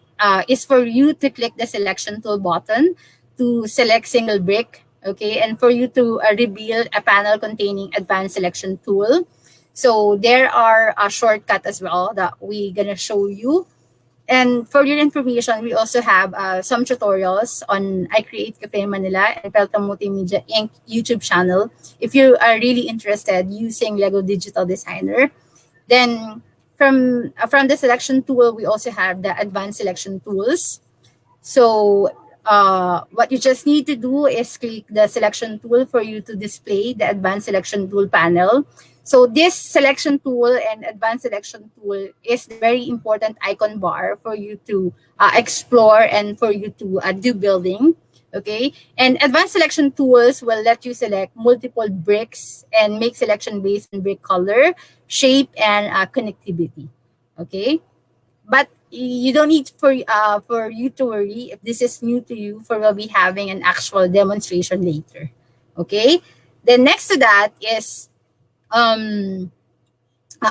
Speaker 6: is for you to click the selection tool button to select single brick, okay, and for you to reveal a panel containing advanced selection tool. So there are a shortcut as well that we're gonna show you. And for your information, we also have some tutorials on I Create Cafe Manila and Pelta Multimedia Inc. YouTube channel. If you are really interested using Lego Digital Designer, then from the selection tool, we also have the advanced selection tools. So what you just need to do is click the selection tool for you to display the advanced selection tool panel. So this selection tool and advanced selection tool is the very important icon bar for you to explore and for you to do building. Okay, and advanced selection tools will let you select multiple bricks and make selection based on brick color, shape, and connectivity. Okay, but you don't need for you to worry if this is new to you, for we'll be having an actual demonstration later. Okay, then next to that is um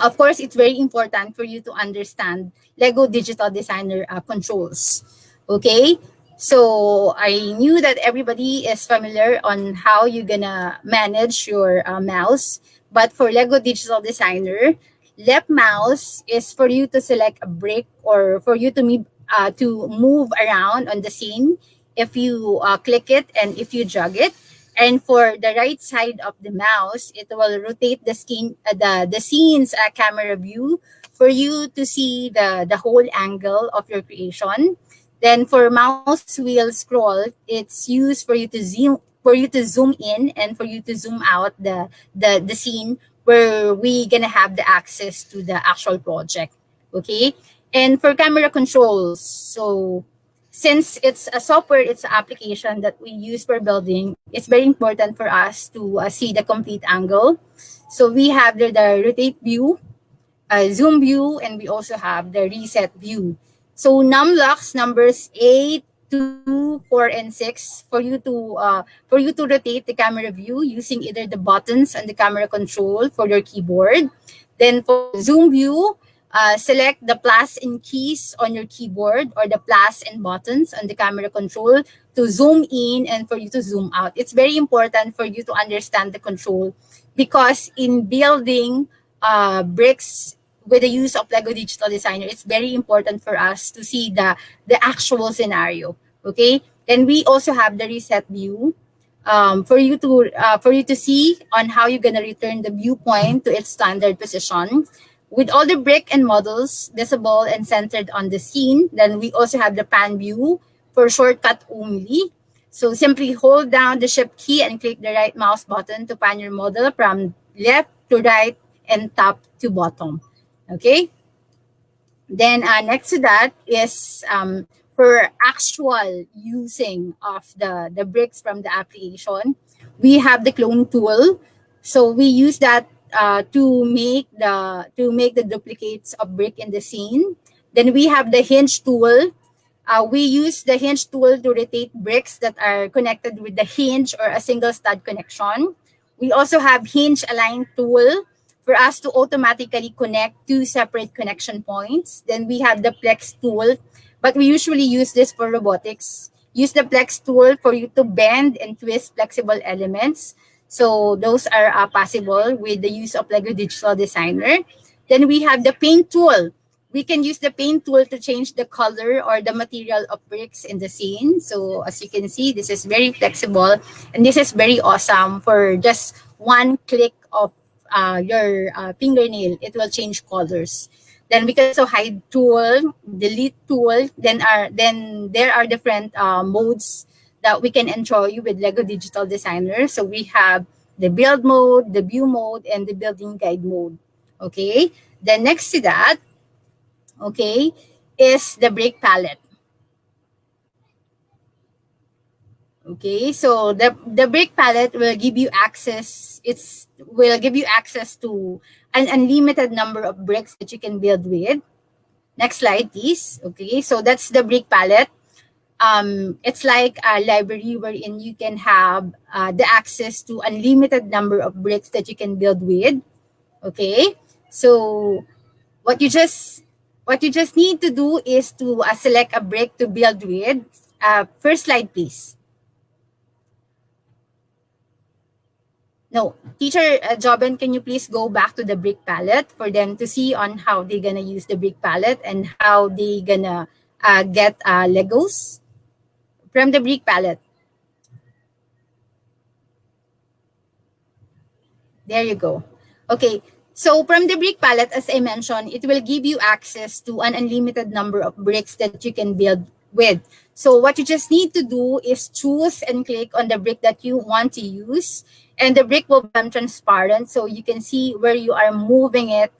Speaker 6: of course, it's very important for you to understand Lego Digital Designer controls. Okay, so I knew that everybody is familiar on how you're gonna manage your mouse, but for Lego Digital Designer, left mouse is for you to select a brick or for you to move around on the scene if you click it and if you drag it. And for the right side of the mouse, it will rotate the scene's camera view for you to see the whole angle of your creation. Then for mouse wheel scroll, it's used for you to zoom in and for you to zoom out the scene where we gonna have the access to the actual project. Okay, and for camera controls, so since it's a software, it's an application that we use for building, it's very important for us to see the complete angle. So we have the rotate view, zoom view, and we also have the reset view. So numlocks numbers 8, 2, 4, and 6 for you to rotate the camera view using either the buttons and the camera control for your keyboard. Then for zoom view, select the plus and keys on your keyboard or the plus and buttons on the camera control to zoom in and for you to zoom out. It's very important for you to understand the control because in building bricks with the use of Lego Digital Designer, it's very important for us to see the actual scenario. Okay, then we also have the reset view for you to see on how you're gonna return the viewpoint to its standard position. With all the brick and models visible and centered on the scene, then we also have the pan view for shortcut only. So simply hold down the shift key and click the right mouse button to pan your model from left to right and top to bottom. Okay. Then next to that is for actual using of the bricks from the application, we have the clone tool. So we use that to make the duplicates of brick in the scene. Then we have the hinge tool. We use the hinge tool to rotate bricks that are connected with the hinge or a single stud connection. We also have hinge align tool for us to automatically connect two separate connection points. Then we have the plex tool, but we usually use this for robotics. Use the plex tool for you to bend and twist flexible elements. So those are possible with the use of Lego Digital Designer. Then we have the paint tool. We can use the paint tool to change the color or the material of bricks in the scene. So as you can see, this is very flexible and this is very awesome. For just one click of your fingernail, it will change colors. Then we can also hide tool, delete tool. Then there are different modes that we can enjoy with Lego Digital Designer. So we have the build mode, the view mode, and the building guide mode. Okay. Then next to that, okay, is the brick palette. Okay, so the brick palette will give you access. Will give you access to an unlimited number of bricks that you can build with. Next slide, please. Okay, so that's the brick palette. It's like a library wherein you can have the access to unlimited number of bricks that you can build with. Okay, so what you just need to do is to select a brick to build with. First slide, please. No, teacher Joben, can you please go back to the brick palette for them to see on how they're gonna use the brick palette and how they gonna get Legos from the brick palette. There you go. Okay, so from the brick palette, as I mentioned, it will give you access to an unlimited number of bricks that you can build with. So what you just need to do is choose and click on the brick that you want to use, and the brick will become transparent so you can see where you are moving it,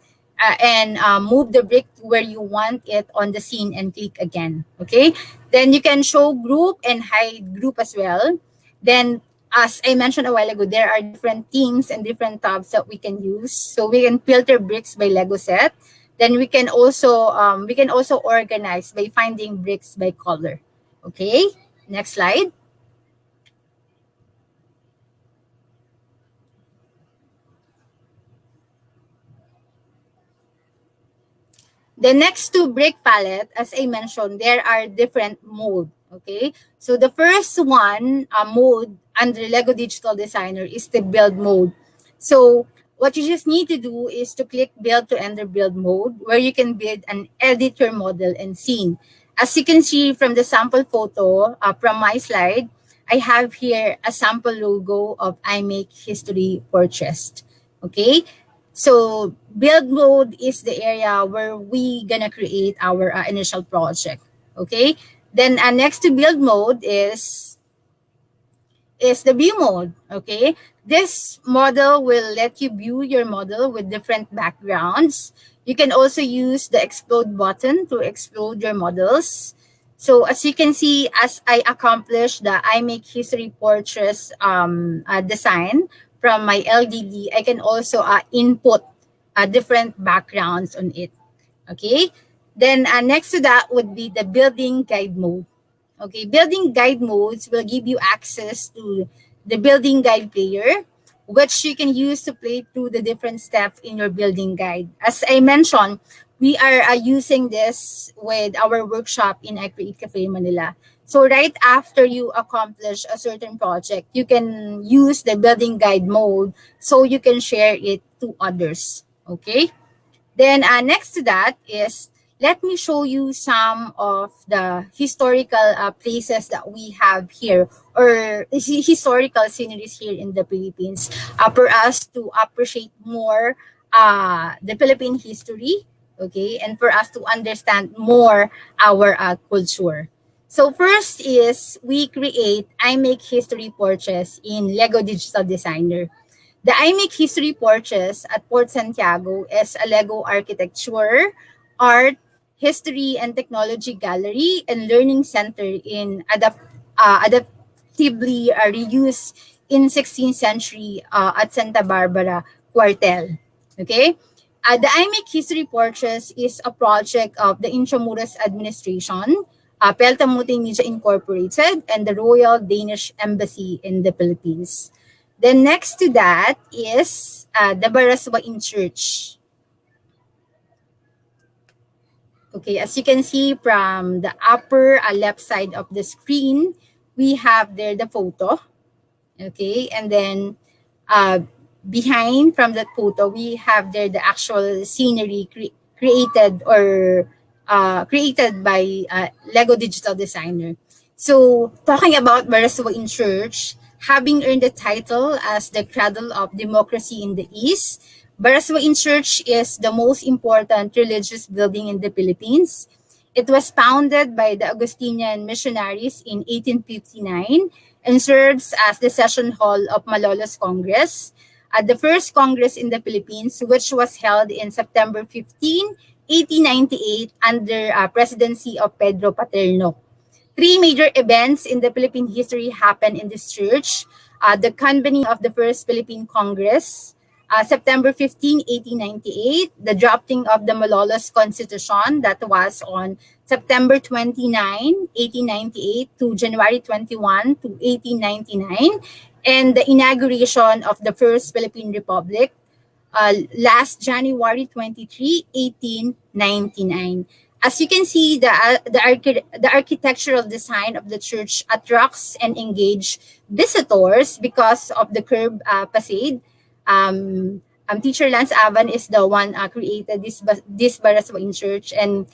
Speaker 6: and move the brick to where you want it on the scene and click again. Okay, then you can show group and hide group as well. Then, as I mentioned a while ago, there are different themes and different tabs that we can use. So we can filter bricks by Lego set. Then we can also organize by finding bricks by color. Okay, next slide. The next to brick palette, as I mentioned, there are different mode. Okay, so the first one, mode under Lego Digital Designer is the build mode. So what you just need to do is to click build to enter build mode, where you can build and edit your model and scene. As you can see from the sample photo from my slide, I have here a sample logo of I Make History Purchased. Okay, so build mode is the area where we gonna create our initial project. Okay. Then next to build mode is the view mode. Okay. This model will let you view your model with different backgrounds. You can also use the explode button to explode your models. So as you can see, as I accomplish the I Make History Portraits design from my LDD, I can also input different backgrounds on it. Okay. Then next to that would be the building guide mode. Okay, building guide modes will give you access to the building guide player, which you can use to play through the different steps in your building guide. As I mentioned, we are using this with our workshop in I Create Cafe Manila. So right after you accomplish a certain project, you can use the building guide mode so you can share it to others. Okay. Then next to that is, let me show you some of the historical places that we have here, or historical sceneries here in the Philippines, for us to appreciate more the Philippine history, okay, and for us to understand more our culture. So first is we create I Make History Portraits in Lego Digital Designer. The I Make History Porches at Port Santiago is a Lego architecture, art, history, and technology gallery and learning center in adaptively reused in 16th century at Santa Barbara Cuartel. Okay? The I Make History Porches is a project of the Intramuros administration, Pelta Multimedia Incorporated, and the Royal Danish Embassy in the Philippines. Then next to that is the Baraswain Church. Okay, as you can see from the upper left side of the screen, we have there the photo. Okay, and then uh, behind from that photo, we have there the actual scenery created or created by Lego Digital Designer. So talking about Baraswain Church, having earned the title as the cradle of democracy in the East, Baraswain Church is the most important religious building in the Philippines. It was founded by the Augustinian missionaries in 1859 and serves as the session hall of Malolos Congress, the first Congress in the Philippines, which was held in September 15, 1898 under presidency of Pedro Paterno. Three major events in the Philippine history happened in this church. The convening of the First Philippine Congress, September 15, 1898, the drafting of the Malolos Constitution that was on September 29, 1898 to January 21 to 1899, and the inauguration of the First Philippine Republic last January 23, 1899. As you can see, the architectural design of the church attracts and engage visitors because of the curved facade. Teacher Lance Avan is the one created this Baraswain church, and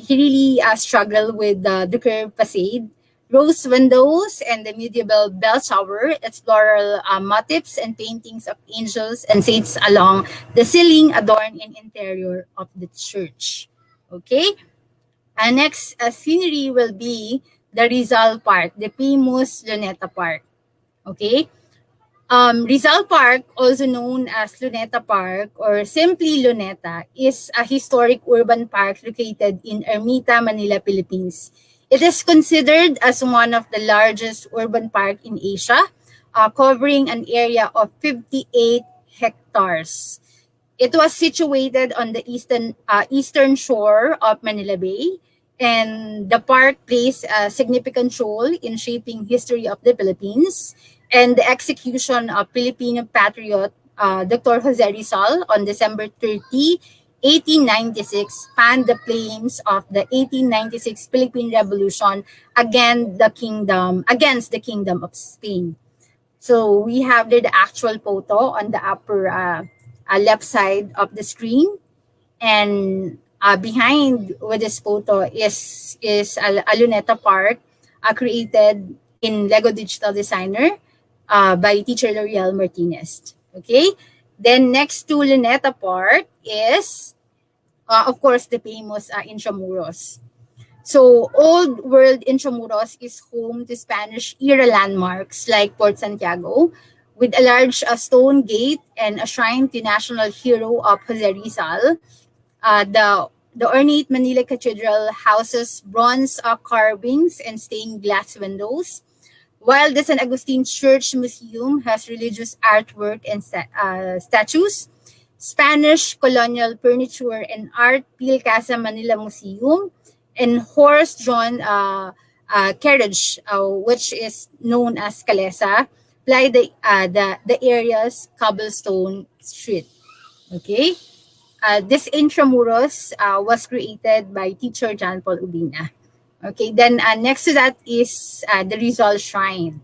Speaker 6: he really struggled with the curved facade, rose windows, and the medieval bell tower, its floral motifs and paintings of angels and saints along the ceiling adorn in interior of the church. Okay. Next scenery will be the Rizal Park, the famous Luneta Park. Okay. Rizal Park, also known as Luneta Park or simply Luneta, is a historic urban park located in Ermita, Manila, Philippines. It is considered as one of the largest urban park in Asia, covering an area of 58 hectares. It was situated on the eastern shore of Manila Bay, and the park plays a significant role in shaping history of the Philippines and the execution of Filipino patriot Dr. Jose Rizal on December 30, 1896, fanned the flames of the 1896 Philippine Revolution against the Kingdom of Spain. So we have there the actual photo on the upper left side of the screen, and behind with this photo is a Luneta Park created in Lego Digital Designer by teacher L'Oreal Martinez. Okay, then next to Luneta Park is of course the famous Intramuros. So, Old World Intramuros is home to Spanish era landmarks like Port Santiago, with a large stone gate and a shrine to national hero of Jose Rizal. The ornate Manila Cathedral houses bronze carvings and stained glass windows, while the San Agustin Church Museum has religious artwork and statues. Spanish colonial furniture and art Pil Casa Manila Museum, and horse-drawn carriage, which is known as Calesa, ply the area's cobblestone street. Okay, this intramuros was created by teacher John Paul Ubina. Okay, then next to that is the Rizal Shrine.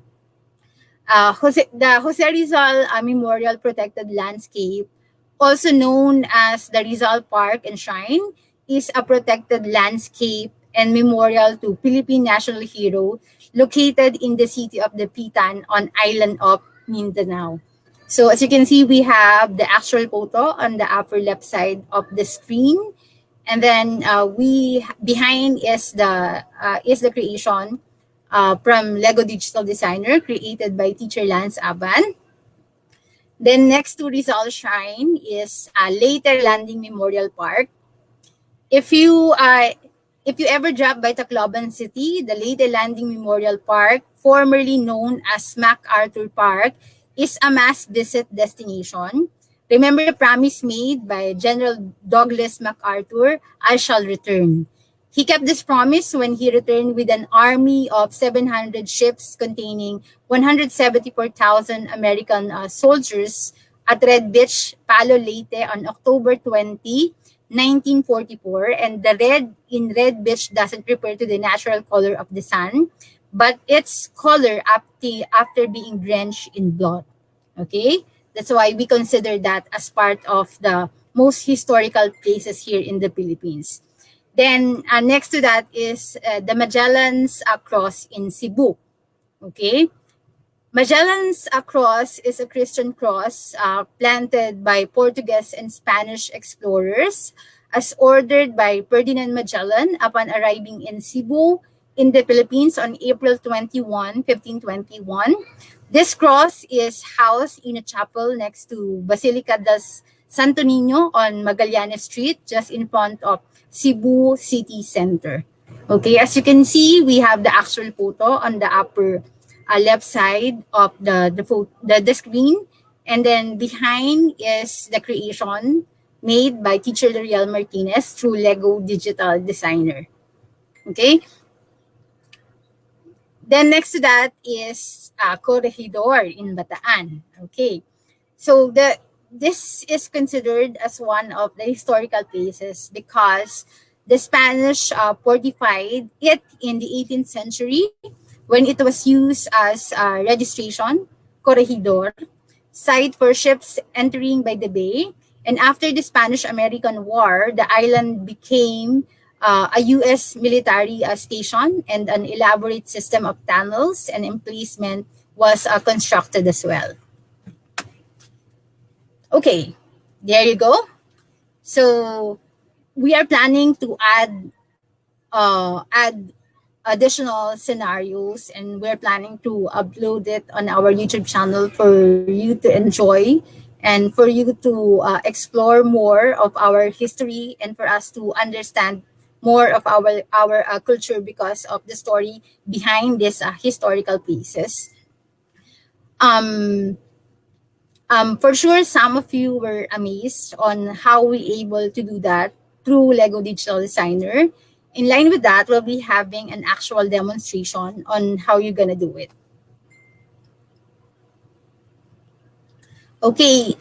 Speaker 6: The Jose Rizal Memorial Protected Landscape, also known as the Rizal Park and Shrine, is a protected landscape and memorial to Philippine national hero located in the city of Dapitan on island of Mindanao. So as you can see, we have the actual photo on the upper left side of the screen, and then we behind is the creation from Lego Digital Designer created by teacher Lance Aban. Then next to Rizal Shrine is Later Landing Memorial Park. If you ever drop by Tacloban City, the Leyte Landing Memorial Park, formerly known as MacArthur Park, is a mass visit destination. Remember the promise made by General Douglas MacArthur, I shall return. He kept this promise when he returned with an army of 700 ships containing 174,000 American soldiers at Red Beach, Palo Leyte on October 20, 1944, and the red beach doesn't refer to the natural color of the sun, but its color after being drenched in blood. Okay, that's why we consider that as part of the most historical places here in the Philippines. Then next to that is the Magellan's Cross in Cebu. Okay, Magellan's Cross is a Christian cross planted by Portuguese and Spanish explorers as ordered by Ferdinand Magellan upon arriving in Cebu in the Philippines on April 21, 1521. This cross is housed in a chapel next to Basilica del Santo Niño on Magallanes Street, just in front of Cebu City Center. Okay, as you can see, we have the actual photo on the upper left side of the screen, and then behind is the creation made by teacher L'Oreal Martinez through Lego Digital Designer. Okay. Then next to that is Corregidor in Bataan. Okay. So this is considered as one of the historical places because the Spanish fortified it in the 18th century when it was used as a registration, corregidor, site for ships entering by the bay. And after the Spanish-American War, the island became a U.S. military station, and an elaborate system of tunnels and emplacement was constructed as well. Okay, there you go. So we are planning to add add additional scenarios, and we're planning to upload it on our YouTube channel for you to enjoy and for you to explore more of our history and for us to understand more of our culture because of the story behind these historical pieces. Um, for sure, some of you were amazed on how we able to do that through Lego Digital Designer. In line with that, we'll be having an actual demonstration on how you're gonna do it. Okay.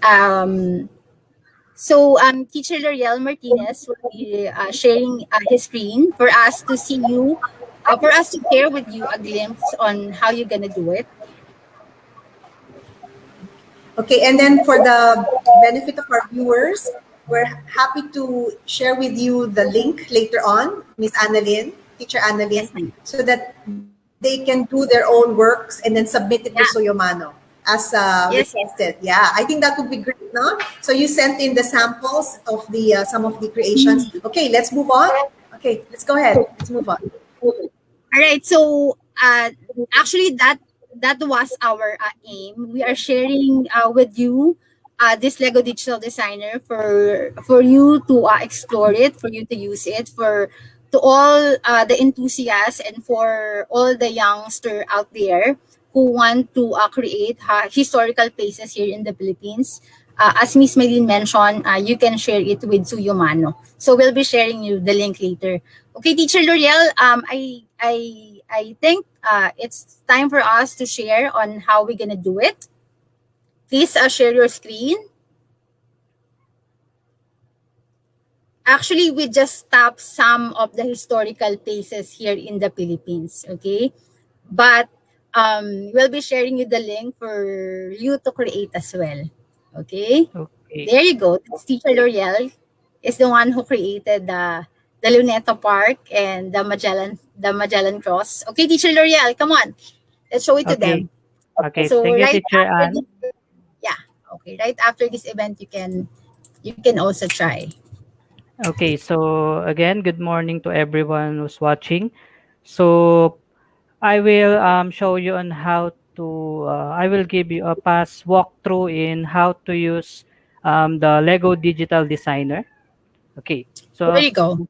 Speaker 6: Teacher L'Oreal Martinez will be sharing his screen for us to see you, for us to share with you a glimpse on how you're gonna do it.
Speaker 3: Okay, and then for the benefit of our viewers, we're happy to share with you the link later on, Miss Annalyn, Teacher Annalyn,
Speaker 6: Yes, ma'am.
Speaker 3: so that they can do their own works and then submit it to
Speaker 6: Yeah.
Speaker 3: Soyomano as
Speaker 6: Yes. Yes.
Speaker 3: requested. Yeah, I think that would be great, no? So you sent in the samples of the some of the creations. Okay, let's move on. Okay, let's go ahead. Let's move on.
Speaker 6: All right. So actually, that was our aim. We are sharing with you this Lego Digital Designer for you to explore it, for you to use it, for to all the enthusiasts and for all the youngster out there who want to create historical places here in the Philippines. As Miss Maylene mentioned, you can share it with Suyomano. So we'll be sharing you the link later. Okay, Teacher L'Oreal, I think it's time for us to share on how we're gonna do it. Please share your screen. Actually, we just tapped some of the historical places here in the Philippines, okay? But we'll be sharing you the link for you to create as well, okay?
Speaker 7: Okay.
Speaker 6: There you go. That's Teacher L'Oreal is the one who created the Luneta Park and the Magellan Cross. Okay, Teacher L'Oreal, come on. Let's show it to
Speaker 7: Okay.
Speaker 6: them.
Speaker 7: Okay.
Speaker 6: So
Speaker 7: Thank you,
Speaker 6: right
Speaker 7: Teacher
Speaker 6: after
Speaker 7: Anne.
Speaker 6: this, yeah, okay, right after this event, you can also try.
Speaker 7: Okay. So again, good morning to everyone who's watching. So I will show you on how to. I will give you a fast walkthrough in how to use the Lego Digital Designer. Okay.
Speaker 6: There
Speaker 7: So
Speaker 6: you go.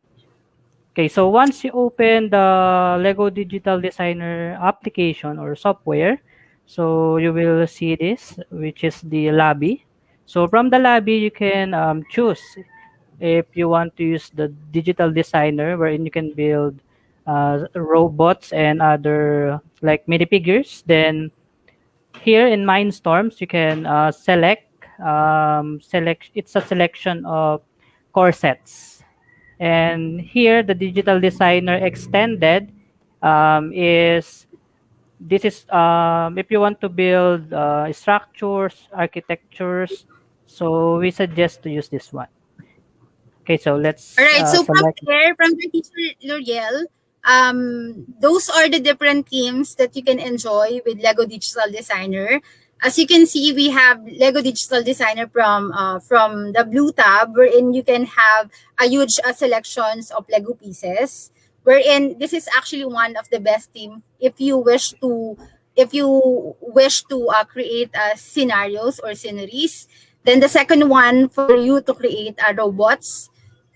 Speaker 7: okay. So once you open the Lego Digital Designer application or software, so you will see this, which is the lobby. So from the lobby, you can choose if you want to use the digital designer wherein you can build robots and other like minifigures. Then here in Mindstorms you can select it's a selection of core sets, and here the digital designer extended is this is if you want to build structures, architectures, so we suggest to use this one. Okay, so
Speaker 6: All
Speaker 7: let's
Speaker 6: right. So
Speaker 7: select.
Speaker 6: from the Teacher L'Oreal, those are the different themes that you can enjoy with Lego Digital Designer. As you can see, we have Lego Digital Designer from the blue tab, wherein you can have a huge selections of Lego pieces. Wherein this is actually one of the best theme if you wish to create scenarios or sceneries. Then the second one for you to create robots,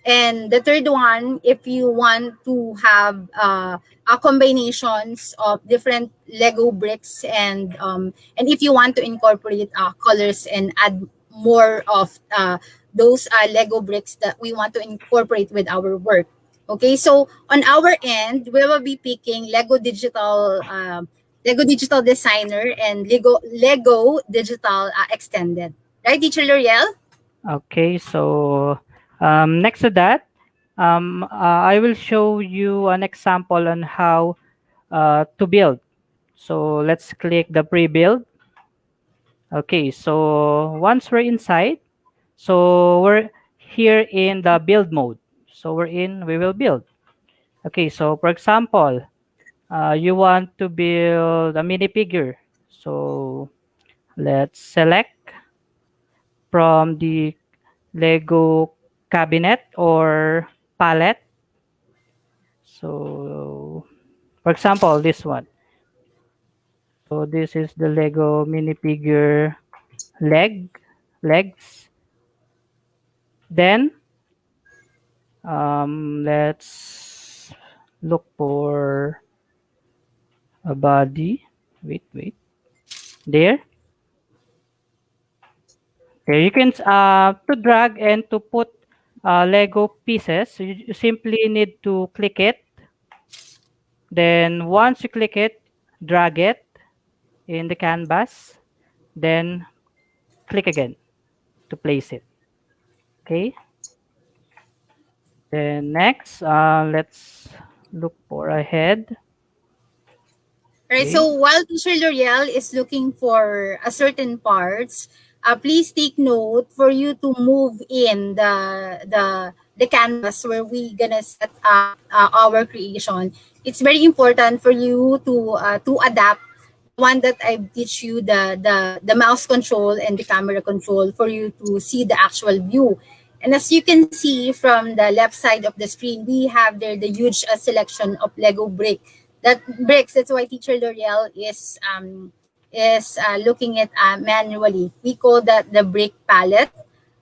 Speaker 6: and the third one, if you want to have a combinations of different Lego bricks, and if you want to incorporate colors and add more of those Lego bricks that we want to incorporate with our work. Okay, so on our end, we will be picking Lego Digital Designer and Lego Digital Extended. Right, Teacher L'Oreal?
Speaker 7: Okay, so next to that, I will show you an example on how to build. So let's click the pre-build. Okay, so once we're inside, so we're here in the build mode. So we will build. Okay, so for example, you want to build a mini figure. So let's select from the Lego cabinet or palette. So, for example, this one. So this is the Lego minifigure legs. Then let's look for a body. Wait. There. There you can to drag and to put Lego pieces. You simply need to click it. Then once you click it, drag it in the canvas. Then click again to place it. Okay. Then next, let's look for a head.
Speaker 6: Right.
Speaker 7: Okay.
Speaker 6: So while Teacher L'Oreal is looking for a certain parts, please take note for you to move in the canvas where we gonna set up our creation. It's very important for you to adapt the one that I teach you the mouse control and the camera control for you to see the actual view. And as you can see from the left side of the screen, we have there the huge selection of Lego bricks. That's why Teacher L'Oreal is looking at manually. We call that the brick palette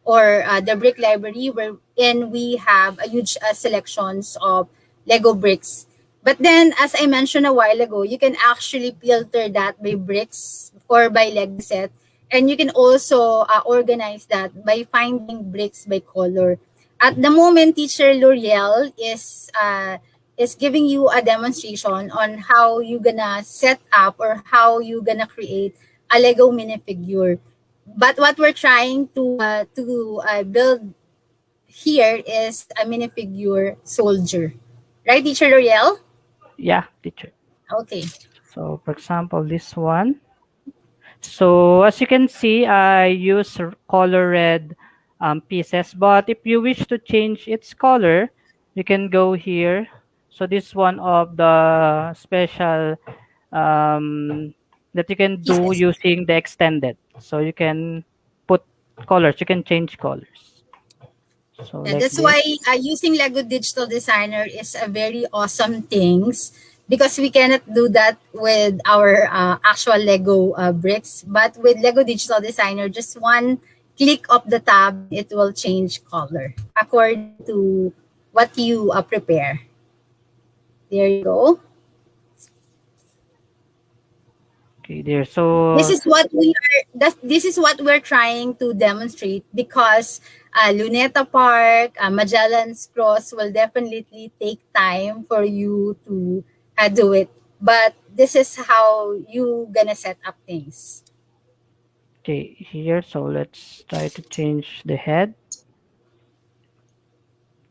Speaker 6: or the brick library, wherein we have a huge selections of Lego bricks. But then, as I mentioned a while ago, you can actually filter that by bricks or by Lego set, and you can also organize that by finding bricks by color. At the moment, Teacher L'Oreal is giving you a demonstration on how you gonna set up or how you gonna create a Lego minifigure. But what we're trying to build here is a minifigure soldier, right, Teacher L'Oreal?
Speaker 7: Yeah, teacher.
Speaker 6: Okay.
Speaker 7: So for example, this one. So as you can see, I use color red pieces, but if you wish to change its color, you can go here. So this one of the special that you can do
Speaker 6: Pieces.
Speaker 7: using the extended. So you can put colors, you can change colors. So
Speaker 6: Yeah,
Speaker 7: like
Speaker 6: that's why
Speaker 7: this.
Speaker 6: using Lego Digital Designer is a very awesome things because we cannot do that with our actual Lego bricks. But with Lego Digital Designer, just one click of the tab and it will change color according to what you prepare. There you go.
Speaker 7: Okay, there.
Speaker 6: This
Speaker 7: So
Speaker 6: is what this is what we're trying to demonstrate because Luneta Park, Magellan's Cross will definitely take time for you to do it. But this is how you gonna set up things.
Speaker 7: okay, here. So let's try to change the head.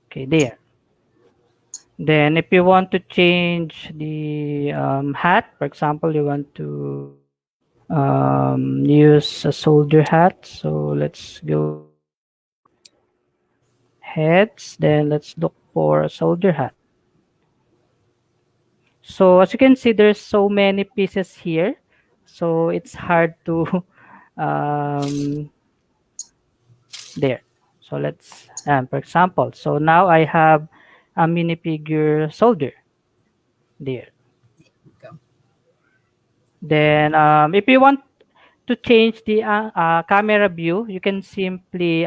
Speaker 7: Okay, there. Then if you want to change the hat, for example, you want to use a soldier hat. So let's go to heads. Then let's look for a soldier hat. So as you can see, there's so many pieces here. So it's hard to um, there. So let's, for example, so now I have a minifigure soldier there.
Speaker 6: Go.
Speaker 7: Then if you want to change the camera view, you can simply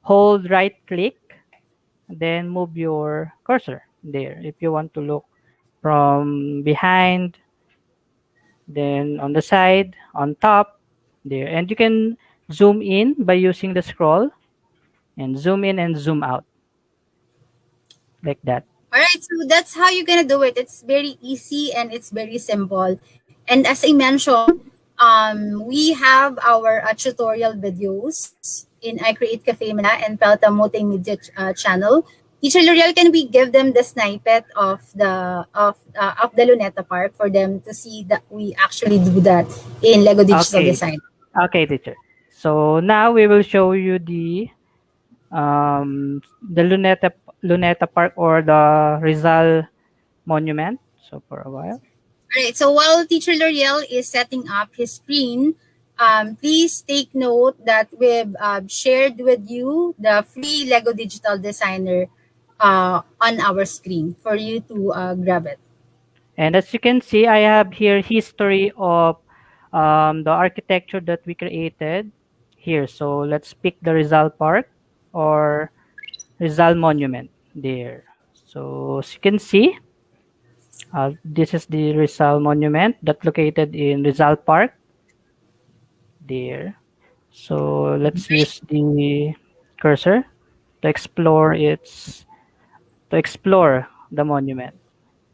Speaker 7: hold right click, then move your cursor there. If you want to look from behind, then on the side, on top, there. And you can zoom in by using the scroll and zoom in and zoom out like that.
Speaker 6: All right, so that's how you're gonna do it. It's very easy and it's very simple. And as I mentioned, we have our tutorial videos in I Create Cafe Manila and Pelta Multimedia channel. Teacher L'Oreal, can we give them the snippet of the Luneta Park for them to see that we actually do that in Lego Digital
Speaker 7: Okay.
Speaker 6: Design?
Speaker 7: Okay, teacher. So now we will show you the Luneta Park or the Rizal Monument. So for a while.
Speaker 6: All right. So while Teacher L'Oreal is setting up his screen, please take note that we've shared with you the free Lego Digital Designer on our screen for you to grab it.
Speaker 7: And as you can see, I have here history of the architecture that we created here. So let's pick the Rizal Park or Rizal Monument there. So as you can see, this is the Rizal Monument that located in Rizal Park there. So let's use the cursor to explore the monument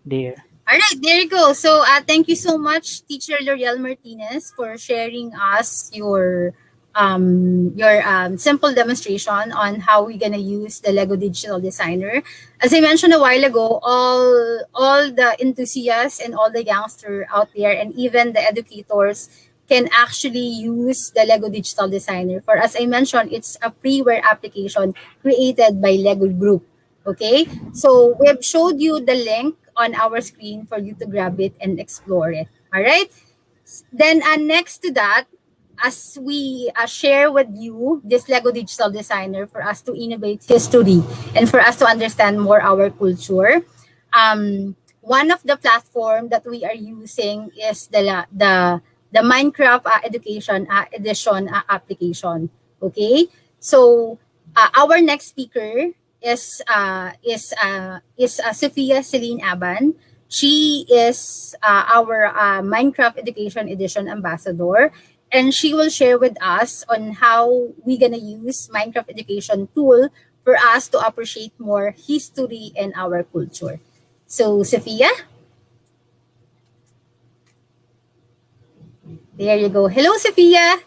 Speaker 7: there.
Speaker 6: All right, there you go. So thank you so much, Teacher L'Oreal Martinez, for sharing us your simple demonstration on how we're gonna use the Lego Digital Designer. As I mentioned a while ago, all the enthusiasts and all the youngsters out there, and even the educators, can actually use the Lego Digital Designer. For as I mentioned, it's a freeware application created by Lego Group. Okay, so we've showed you the link on our screen for you to grab it and explore it. All right. Then next to that, as we share with you this Lego Digital Designer for us to innovate history and for us to understand more our culture, one of the platform that we are using is the Minecraft education edition application. Okay, so our next speaker is Sophia Celine Aban. She is our Minecraft Education Edition ambassador, and she will share with us on how we're gonna use Minecraft Education tool for us to appreciate more history and our culture. So, Sophia, there you go. Hello, Sophia.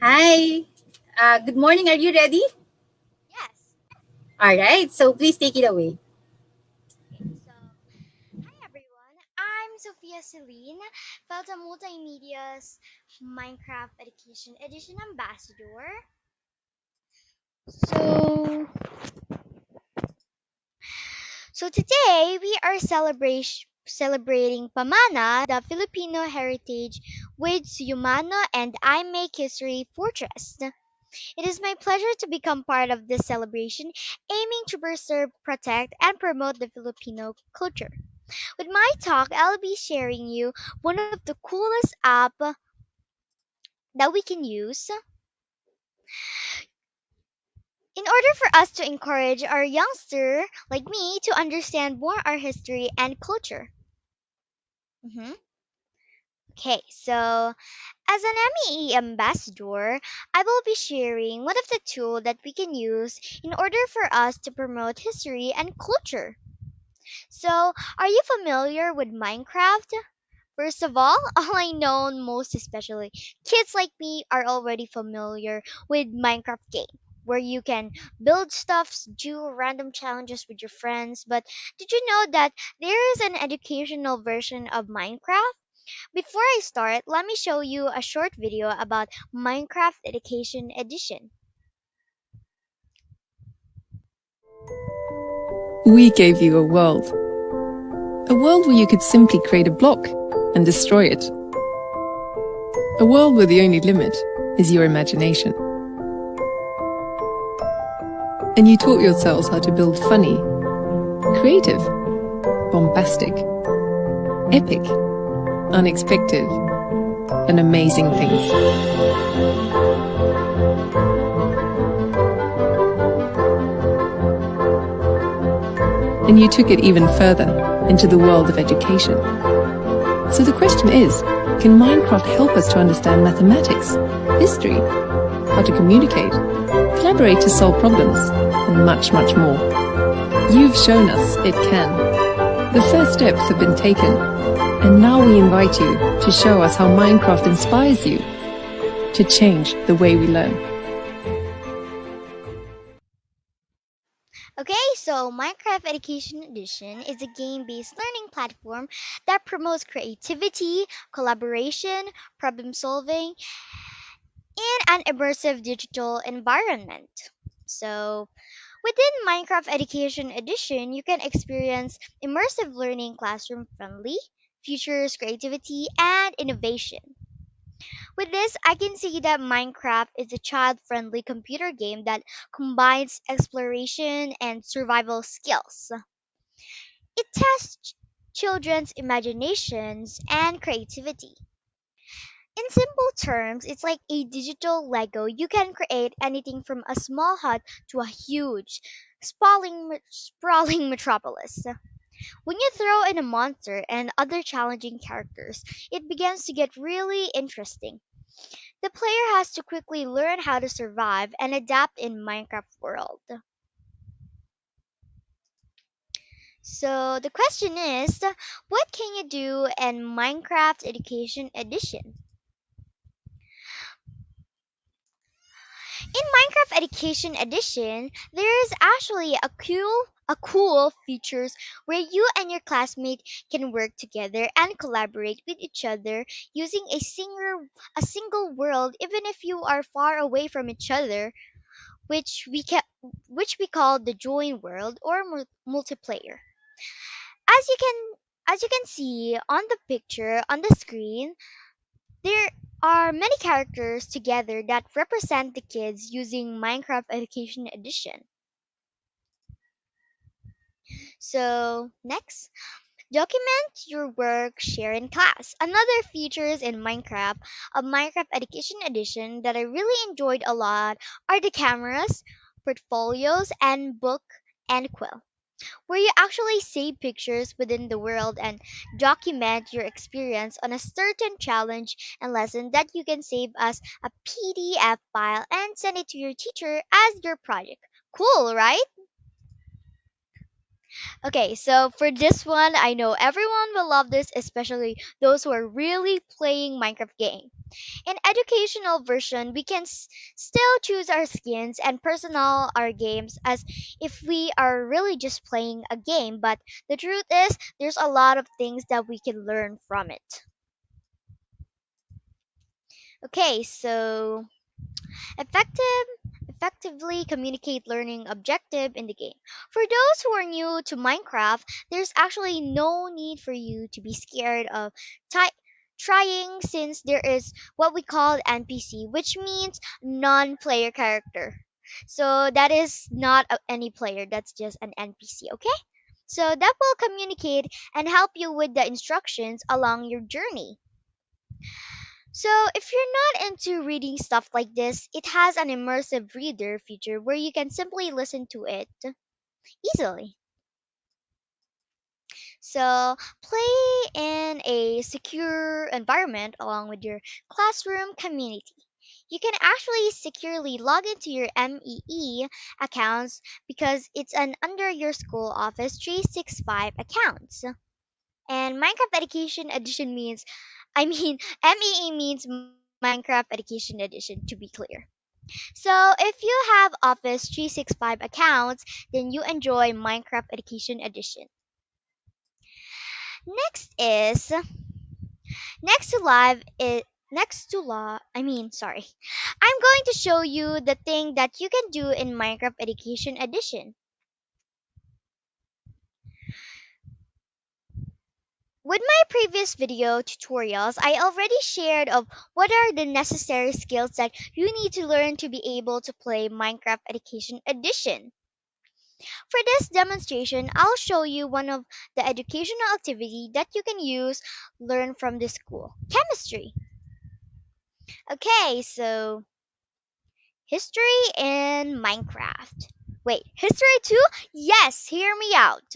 Speaker 6: Hi. Good morning. Are you ready?
Speaker 8: Yes.
Speaker 6: All right. So, please take it away.
Speaker 8: Okay. So, hi everyone. I'm Sophia Celine, Felta Multimedia's Minecraft Education Edition ambassador. So, so today we are celebrating Pamana, the Filipino heritage with SUYOMANO and I Make History Fortress. It is my pleasure to become part of this celebration, aiming to preserve, protect, and promote the Filipino culture. With my talk, I'll be sharing you one of the coolest app that we can use in order for us to encourage our youngster like me to understand more our history and culture. Mhm. Okay, so as an MEE ambassador, I will be sharing one of the tools that we can use in order for us to promote history and culture. So, are you familiar with Minecraft? First of all I know most especially kids like me are already familiar with Minecraft game where you can build stuffs, do random challenges with your friends. But did you know that there is an educational version of Minecraft? Before I start, let me show you a short video about Minecraft Education Edition.
Speaker 9: We gave you a world where you could simply create a block and destroy it. A world where the only limit is your imagination. And you taught yourselves how to build funny, creative, bombastic, epic, unexpected, and amazing things. And you took it even further into the world of education. So the question is, can Minecraft help us to understand mathematics, history, how to communicate, collaborate to solve problems, and much, much more? You've shown us it can. The first steps have been taken, and now we invite you to show us how Minecraft inspires you to change the way we learn.
Speaker 8: Okay, so Minecraft Education Edition is a game based learning platform that promotes creativity, collaboration, problem solving in an immersive digital environment. So, within Minecraft Education Edition, you can experience immersive learning classroom friendly, features creativity and innovation. With this, I can see that Minecraft is a child friendly computer game that combines exploration and survival skills. It tests children's imaginations and creativity. In simple terms, it's like a digital Lego. You can create anything from a small hut to a huge, sprawling metropolis. When you throw in a monster and other challenging characters, it begins to get really interesting. The player has to quickly learn how to survive and adapt in Minecraft world. So the question is, what can you do in Minecraft Education Edition? In Minecraft Education Edition, there is actually a cool features where you and your classmate can work together and collaborate with each other using a single world even if you are far away from each other, which we call the join world or multiplayer. As you can as you can see on the picture on the screen, there are many characters together that represent the kids using Minecraft Education Edition. So, next, document your work share in class. Another features in Minecraft, a Minecraft Education Edition that I really enjoyed a lot are the cameras, portfolios, and book and quill, where you actually save pictures within the world and document your experience on a certain challenge and lesson that you can save as a PDF file and send it to your teacher as your project. Cool, right? Okay, so for this one, I know everyone will love this, especially those who are really playing Minecraft game. In educational version, we can still choose our skins and personal our games as if we are really just playing a game, but the truth is there's a lot of things that we can learn from it. Okay, so effective effectively communicate learning objective in the game. For those who are new to Minecraft, there's actually no need for you to be scared of ty- trying since there is what we call NPC, which means non-player character. So that is not any player, that's just an NPC, okay? So that will communicate and help you with the instructions along your journey. So, if you're not into reading stuff like this, it has an immersive reader feature where you can simply listen to it easily. So, play in a secure environment along with your classroom community. You can actually securely log into your MEE accounts because it's an under your school office 365 accounts. And Minecraft Education Edition means, I mean, MEE means Minecraft Education Edition, to be clear. So if you have Office 365 accounts, then you enjoy Minecraft Education Edition. Next is next to live is next to law I mean sorry. I'm going to show you the thing that you can do in Minecraft Education Edition. With my previous video tutorials, I already shared of what are the necessary skills that you need to learn to be able to play Minecraft Education Edition. For this demonstration, I'll show you one of the educational activity that you can learn from the school, chemistry. Okay, so history in Minecraft. Wait, history too? Yes, hear me out.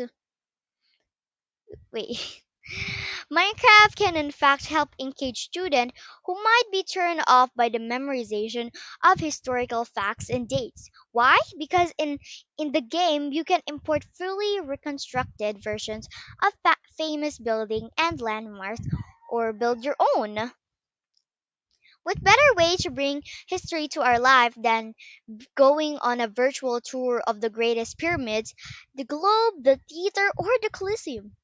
Speaker 8: Wait. Minecraft can in fact help engage students who might be turned off by the memorization of historical facts and dates. Why? Because in the game you can import fully reconstructed versions of famous building and landmarks or build your own. What better way to bring history to our life than going on a virtual tour of the greatest pyramids, the globe, the theater, or the Colosseum?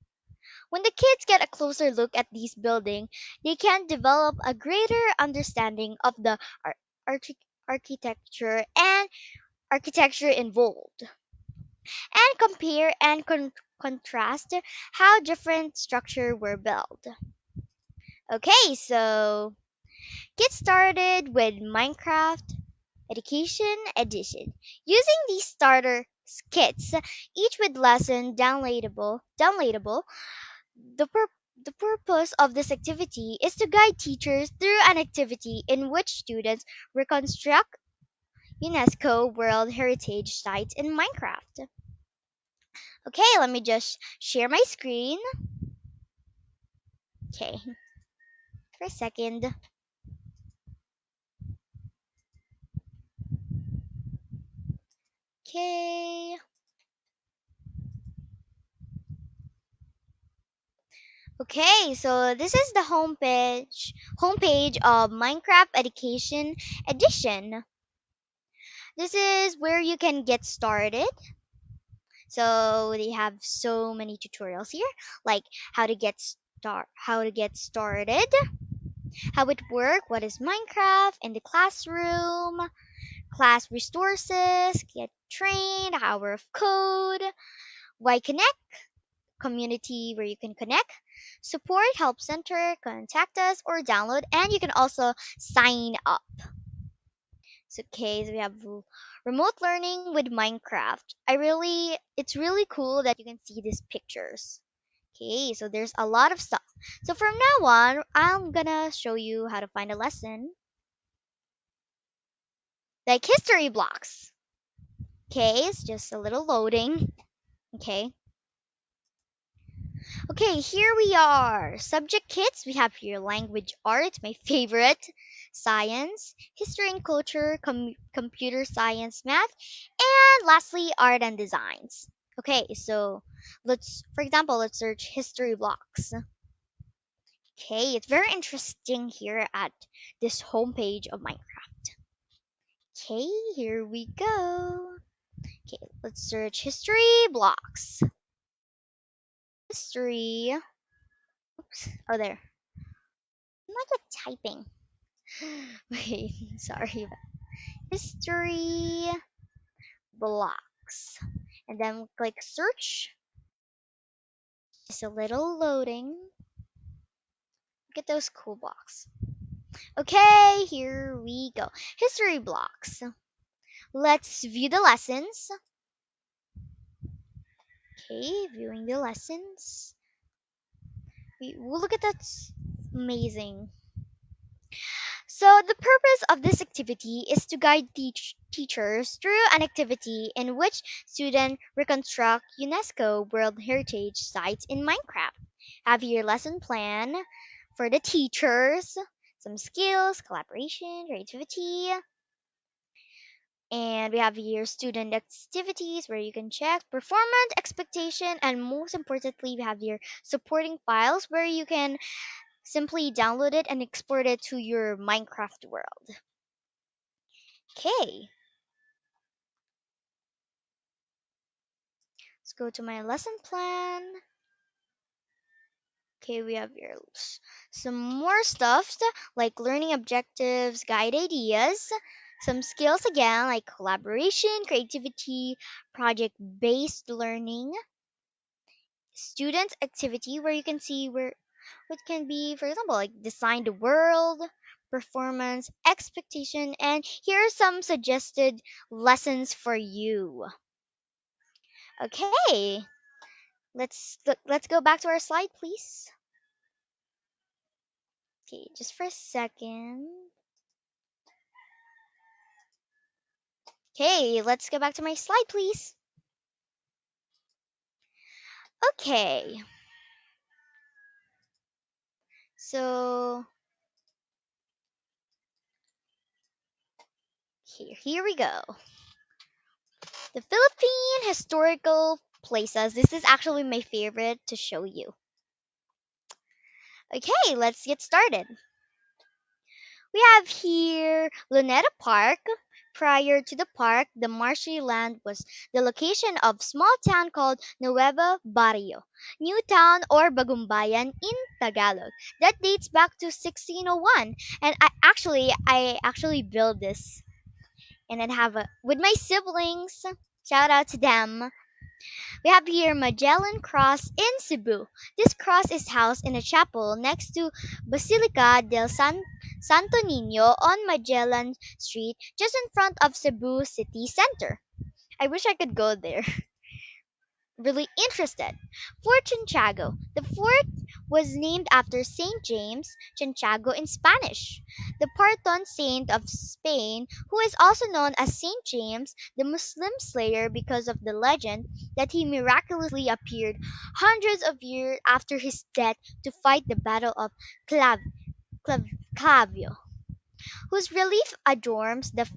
Speaker 8: When the kids get a closer look at these buildings, they can develop a greater understanding of the archi- architecture and architecture involved, and compare and contrast how different structures were built. Okay, so Get started with Minecraft Education Edition. Using these starter kits, each with lesson downloadable, the the purpose of this activity is to guide teachers through an activity in which students reconstruct UNESCO World Heritage Sites in Minecraft. Okay, let me just share my screen. Okay, for a second. Okay. Okay, so this is the homepage of Minecraft Education Edition. This is where you can get started. So they have so many tutorials here, like how to get started, how it work, what is Minecraft in the classroom, class resources, get trained, hour of code, why connect, community where you can connect, support, help center, contact us or download, and you can also sign up. So, okay, so we have remote learning with Minecraft. It's really cool that you can see these pictures. Okay, so there's a lot of stuff. So from now on, I'm gonna show you how to find a lesson, like history blocks. Okay, it's just a little loading. Okay. Okay, here we are. Subject kits. We have here language art, my favorite, science, history and culture, computer science, math, and lastly, art and designs. Okay, so for example, let's search history blocks. Okay, it's very interesting here at this homepage of Minecraft. Okay, here we go. Okay, let's search history blocks. History. Oops. Oh, there. I'm not good typing. Wait, sorry. History blocks. And then click search. Just a little loading. Look at those cool blocks. Okay, here we go. History blocks. Let's view the lessons. Okay, viewing the lessons. Look at that. Amazing. So, the purpose of this activity is to guide teachers through an activity in which students reconstruct UNESCO World Heritage Sites in Minecraft. Have your lesson plan for the teachers, some skills, collaboration, creativity, and we have here student activities where you can check performance, expectation, and most importantly, we have here supporting files where you can simply download it and export it to your Minecraft world. Okay, let's go to my lesson plan. Okay, we have here some more stuff like learning objectives, guide ideas, some skills again like collaboration, creativity, project based learning, student activity where you can see where it can be, for example, like design the world, performance, expectation, and here are some suggested lessons for you. Okay, let's go back to our slide, please. Okay, just for a second. Okay, let's go back to my slide, please. Okay. So here we go. The Philippine historical places. This is actually my favorite to show you. Okay, let's get started. We have here Luneta Park. Prior to the park, the marshy land was the location of small town called Nueva Barrio, New Town or Bagumbayan in Tagalog. That dates back to 1601, and I actually built this and then have a with my siblings. Shout out to them. We have here Magellan Cross in Cebu. This cross is housed in a chapel next to Basilica del Santo Niño on Magellan Street, just in front of Cebu City Center. I wish I could go there. Really interested. Fort Santiago. The fort was named after Saint James Santiago in Spanish, the patron saint of Spain, who is also known as Saint James, the Muslim slayer, because of the legend that he miraculously appeared hundreds of years after his death to fight the Battle of Clav- Clavio, whose relief adorns the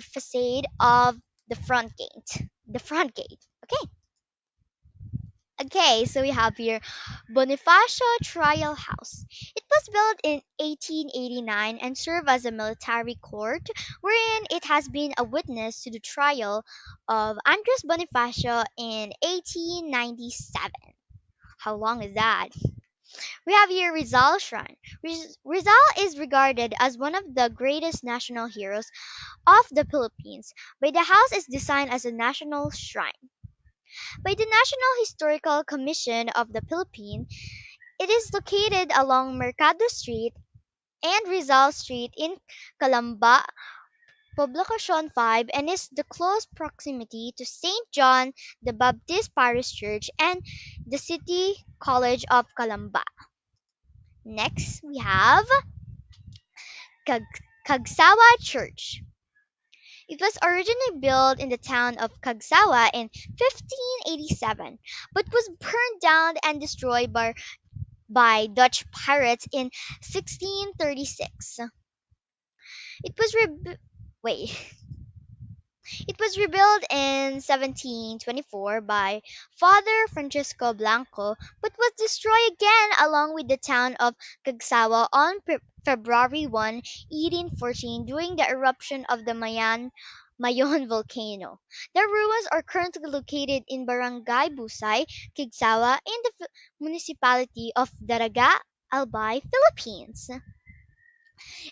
Speaker 8: facade of the front gate. The front gate. Okay. Okay, so we have here Bonifacio Trial House. It was built in 1889 and served as a military court, wherein it has been a witness to the trial of Andres Bonifacio in 1897. How long is that? We have here Rizal Shrine. Rizal is regarded as one of the greatest national heroes of the Philippines, but the house is designed as a national shrine by the National Historical Commission of the Philippines. It is located along Mercado Street and Rizal Street in Calamba, Poblacion 5, and is the close proximity to St. John the Baptist Parish Church and the City College of Calamba. Next, we have Cagsawa Church. It was originally built in the town of Cagsawa in 1587, but was burned down and destroyed by Dutch pirates in 1636. It was wait, it was rebuilt in 1724 by Father Francisco Blanco, but was destroyed again along with the town of Cagsawa on February 1, 1814 during the eruption of the Mayon volcano. The ruins are currently located in Barangay Busay, Cagsawa, in the municipality of Daraga, Albay, Philippines.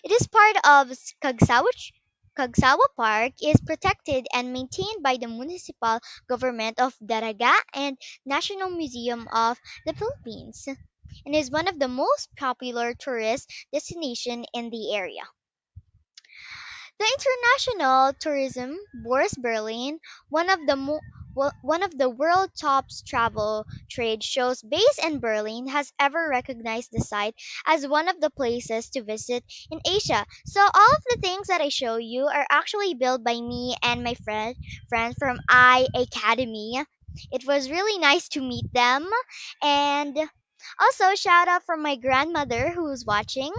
Speaker 8: It is part of Cagsawa Park is protected and maintained by the municipal government of Daraga and National Museum of the Philippines, and is one of the most popular tourist destination in the area. The International Tourism Bourse Berlin, one of the one of the world top travel trade shows based in Berlin, has ever recognized the site as one of the places to visit in Asia. So all of the things that I show you are actually built by me and my friends from I Academy. It was really nice to meet them, and also shout out from my grandmother who's watching.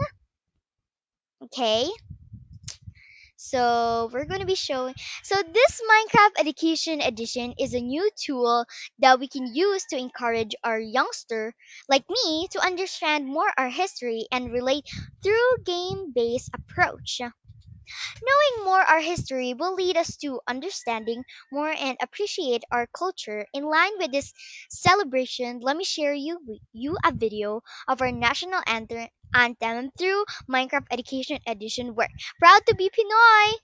Speaker 8: Okay. So we're going to be showing. So this Minecraft Education Edition is a new tool that we can use to encourage our youngster like me to understand more our history and relate through game-based approach. Knowing more our history will lead us to understanding more and appreciate our culture. In line with this celebration, let me share you a video of our national anthem through Minecraft Education Edition. We're proud to be Pinoy.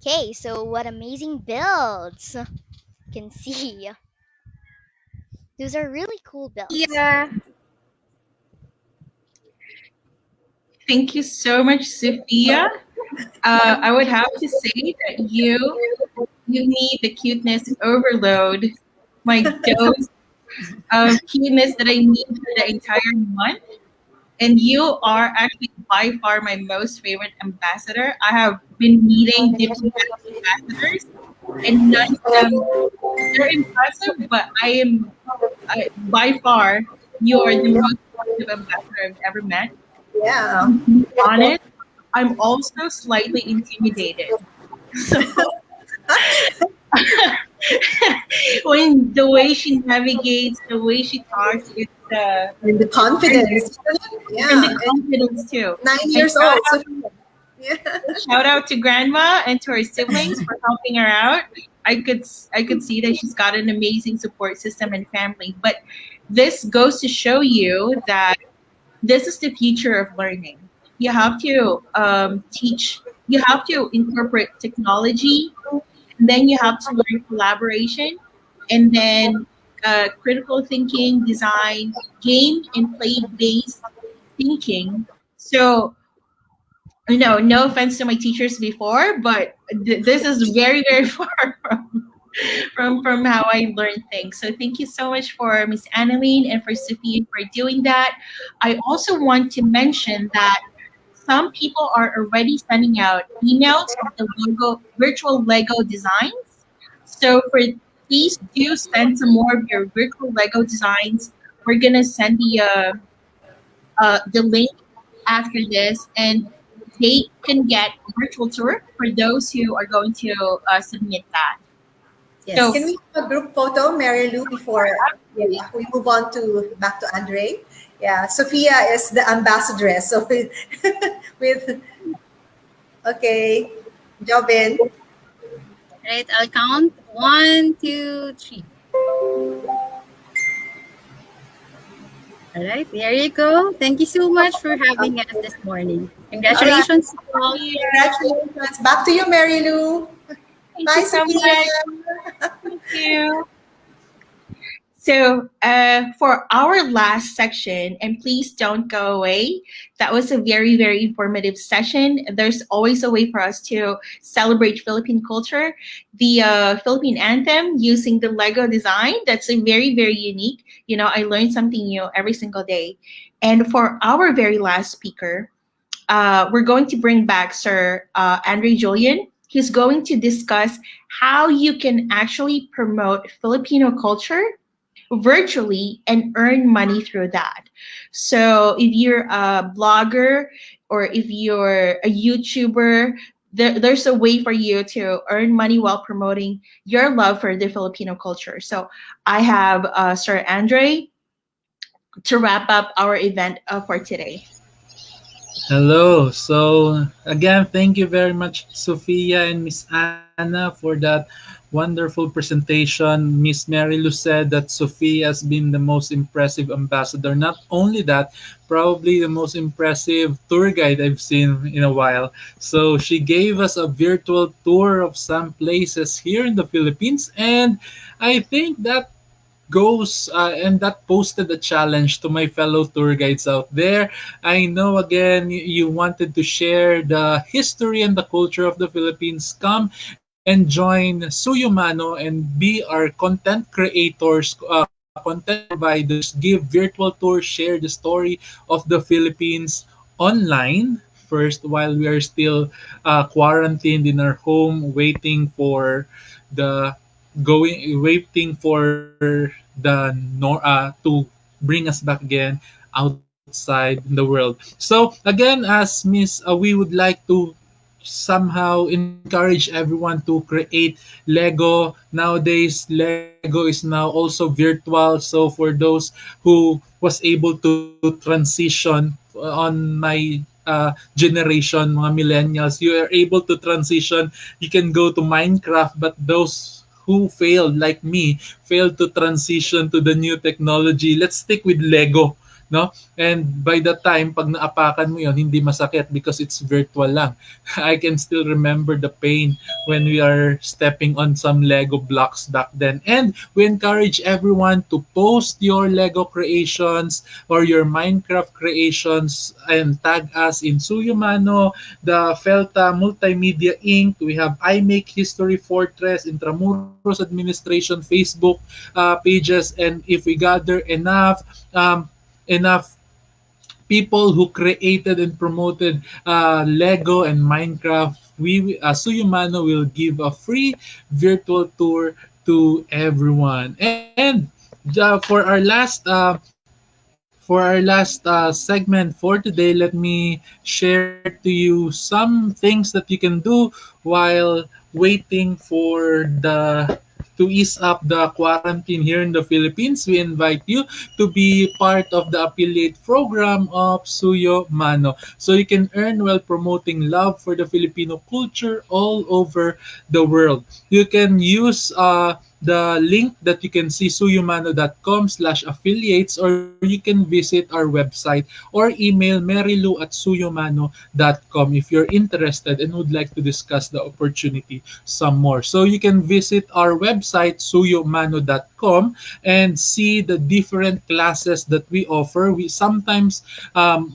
Speaker 8: Okay, so what amazing builds. You can see. Those are really cool builds.
Speaker 6: Yeah.
Speaker 1: Thank you so much, Sophia. I would have to say that you need the cuteness overload, my dose of cuteness that I need for the entire month. And you are actually by far my most favorite ambassador. I have been meeting diplomatic ambassadors, and none of them they're impressive, but by far you are the most impressive ambassador I've ever met.
Speaker 3: Yeah.
Speaker 1: And to be honest, I'm also slightly intimidated. So when the way she navigates, the way she talks, it's
Speaker 3: And the confidence.
Speaker 1: and
Speaker 3: Yeah.
Speaker 1: the confidence too.
Speaker 3: 9 years
Speaker 1: And
Speaker 3: old. So, yeah.
Speaker 1: shout out to grandma and to her siblings for helping her out. I could see that she's got an amazing support system and family. But this goes to show you that this is the future of learning. You have to teach. You have to incorporate technology, and then you have to learn collaboration, and then critical thinking, design, game and play based thinking. So no offense to my teachers before, but this is very, very far from how I learn things. So thank you so much for Miss Annalene and for Sophia for doing that. I also want to mention that some people are already sending out emails of the logo virtual Lego designs. So for please do send some more of your virtual Lego designs. We're gonna send the link after this, and they can get a virtual tour for those who are going to submit that.
Speaker 6: Yes.
Speaker 1: So
Speaker 3: Can we have a group photo, Mary Lou, before we move on to back to Andre? Yeah, Sophia is the ambassadress. So with okay, Jovin.
Speaker 6: Right, I'll count. 1, 2, 3. All right, there you go. Thank you so much for having us this morning. Congratulations.
Speaker 3: All right. Congratulations. Back to you, Mary Lou.
Speaker 1: thank
Speaker 3: Bye,
Speaker 1: you so
Speaker 3: Sophia.
Speaker 1: much. Thank you. So, for our last section, and please don't go away, that was a very, very informative session. There's always a way for us to celebrate Philippine culture. The Philippine anthem using the Lego design, that's a very, very unique. I learn something new every single day. And for our very last speaker, we're going to bring back Sir Andre Julian. He's going to discuss how you can actually promote Filipino culture virtually and earn money through that. So if you're a blogger or if you're a YouTuber, there's a way for you to earn money while promoting your love for the Filipino culture. So I have Sir Andre to wrap up our event for today.
Speaker 5: Hello. So again, thank you very much, Sophia and Miss Anna, for that wonderful presentation. Miss Mary Lou said that Sophia has been the most impressive ambassador. Not only that, probably the most impressive tour guide I've seen in a while. So she gave us a virtual tour of some places here in the Philippines, and I think that goes and that posted a challenge to my fellow tour guides out there. I know again you wanted to share the history and the culture of the Philippines. Come and join Suyomano and be our content creators, content providers, give virtual tours, share the story of the Philippines online first while we are still quarantined in our home waiting for the waiting for to bring us back again outside in the world. So again, as Miss, we would like to somehow encourage everyone to create Lego. Nowadays, Lego is now also virtual. So for those who was able to transition on my generation, mga millennials, you are able to transition. You can go to Minecraft, but those who failed, like me, failed to transition to the new technology, let's stick with Lego. no? And by the time pag naapakan mo yon, hindi masakit because it's virtual lang. I can still remember the pain when we are stepping on some Lego blocks back then. And we encourage everyone to post your Lego creations or your Minecraft creations and tag us in Suyumano, the Felta Multimedia Inc. We have I Make History Fortress, Intramuros Administration Facebook pages, and if we gather enough people who created and promoted Lego and Minecraft, Suyumano will give a free virtual tour to everyone. And for our last segment for today, let me share to you some things that you can do while waiting for the to ease up the quarantine here in the Philippines. We invite you to be part of the affiliate program of Suyo Mano. So you can earn while promoting love for the Filipino culture all over the world. You can use the link that you can see suyumano.com/affiliates, or you can visit our website or email marylu@suyumano.com if you're interested and would like to discuss the opportunity some more. So you can visit our website suyumano.com and see the different classes that we offer. We sometimes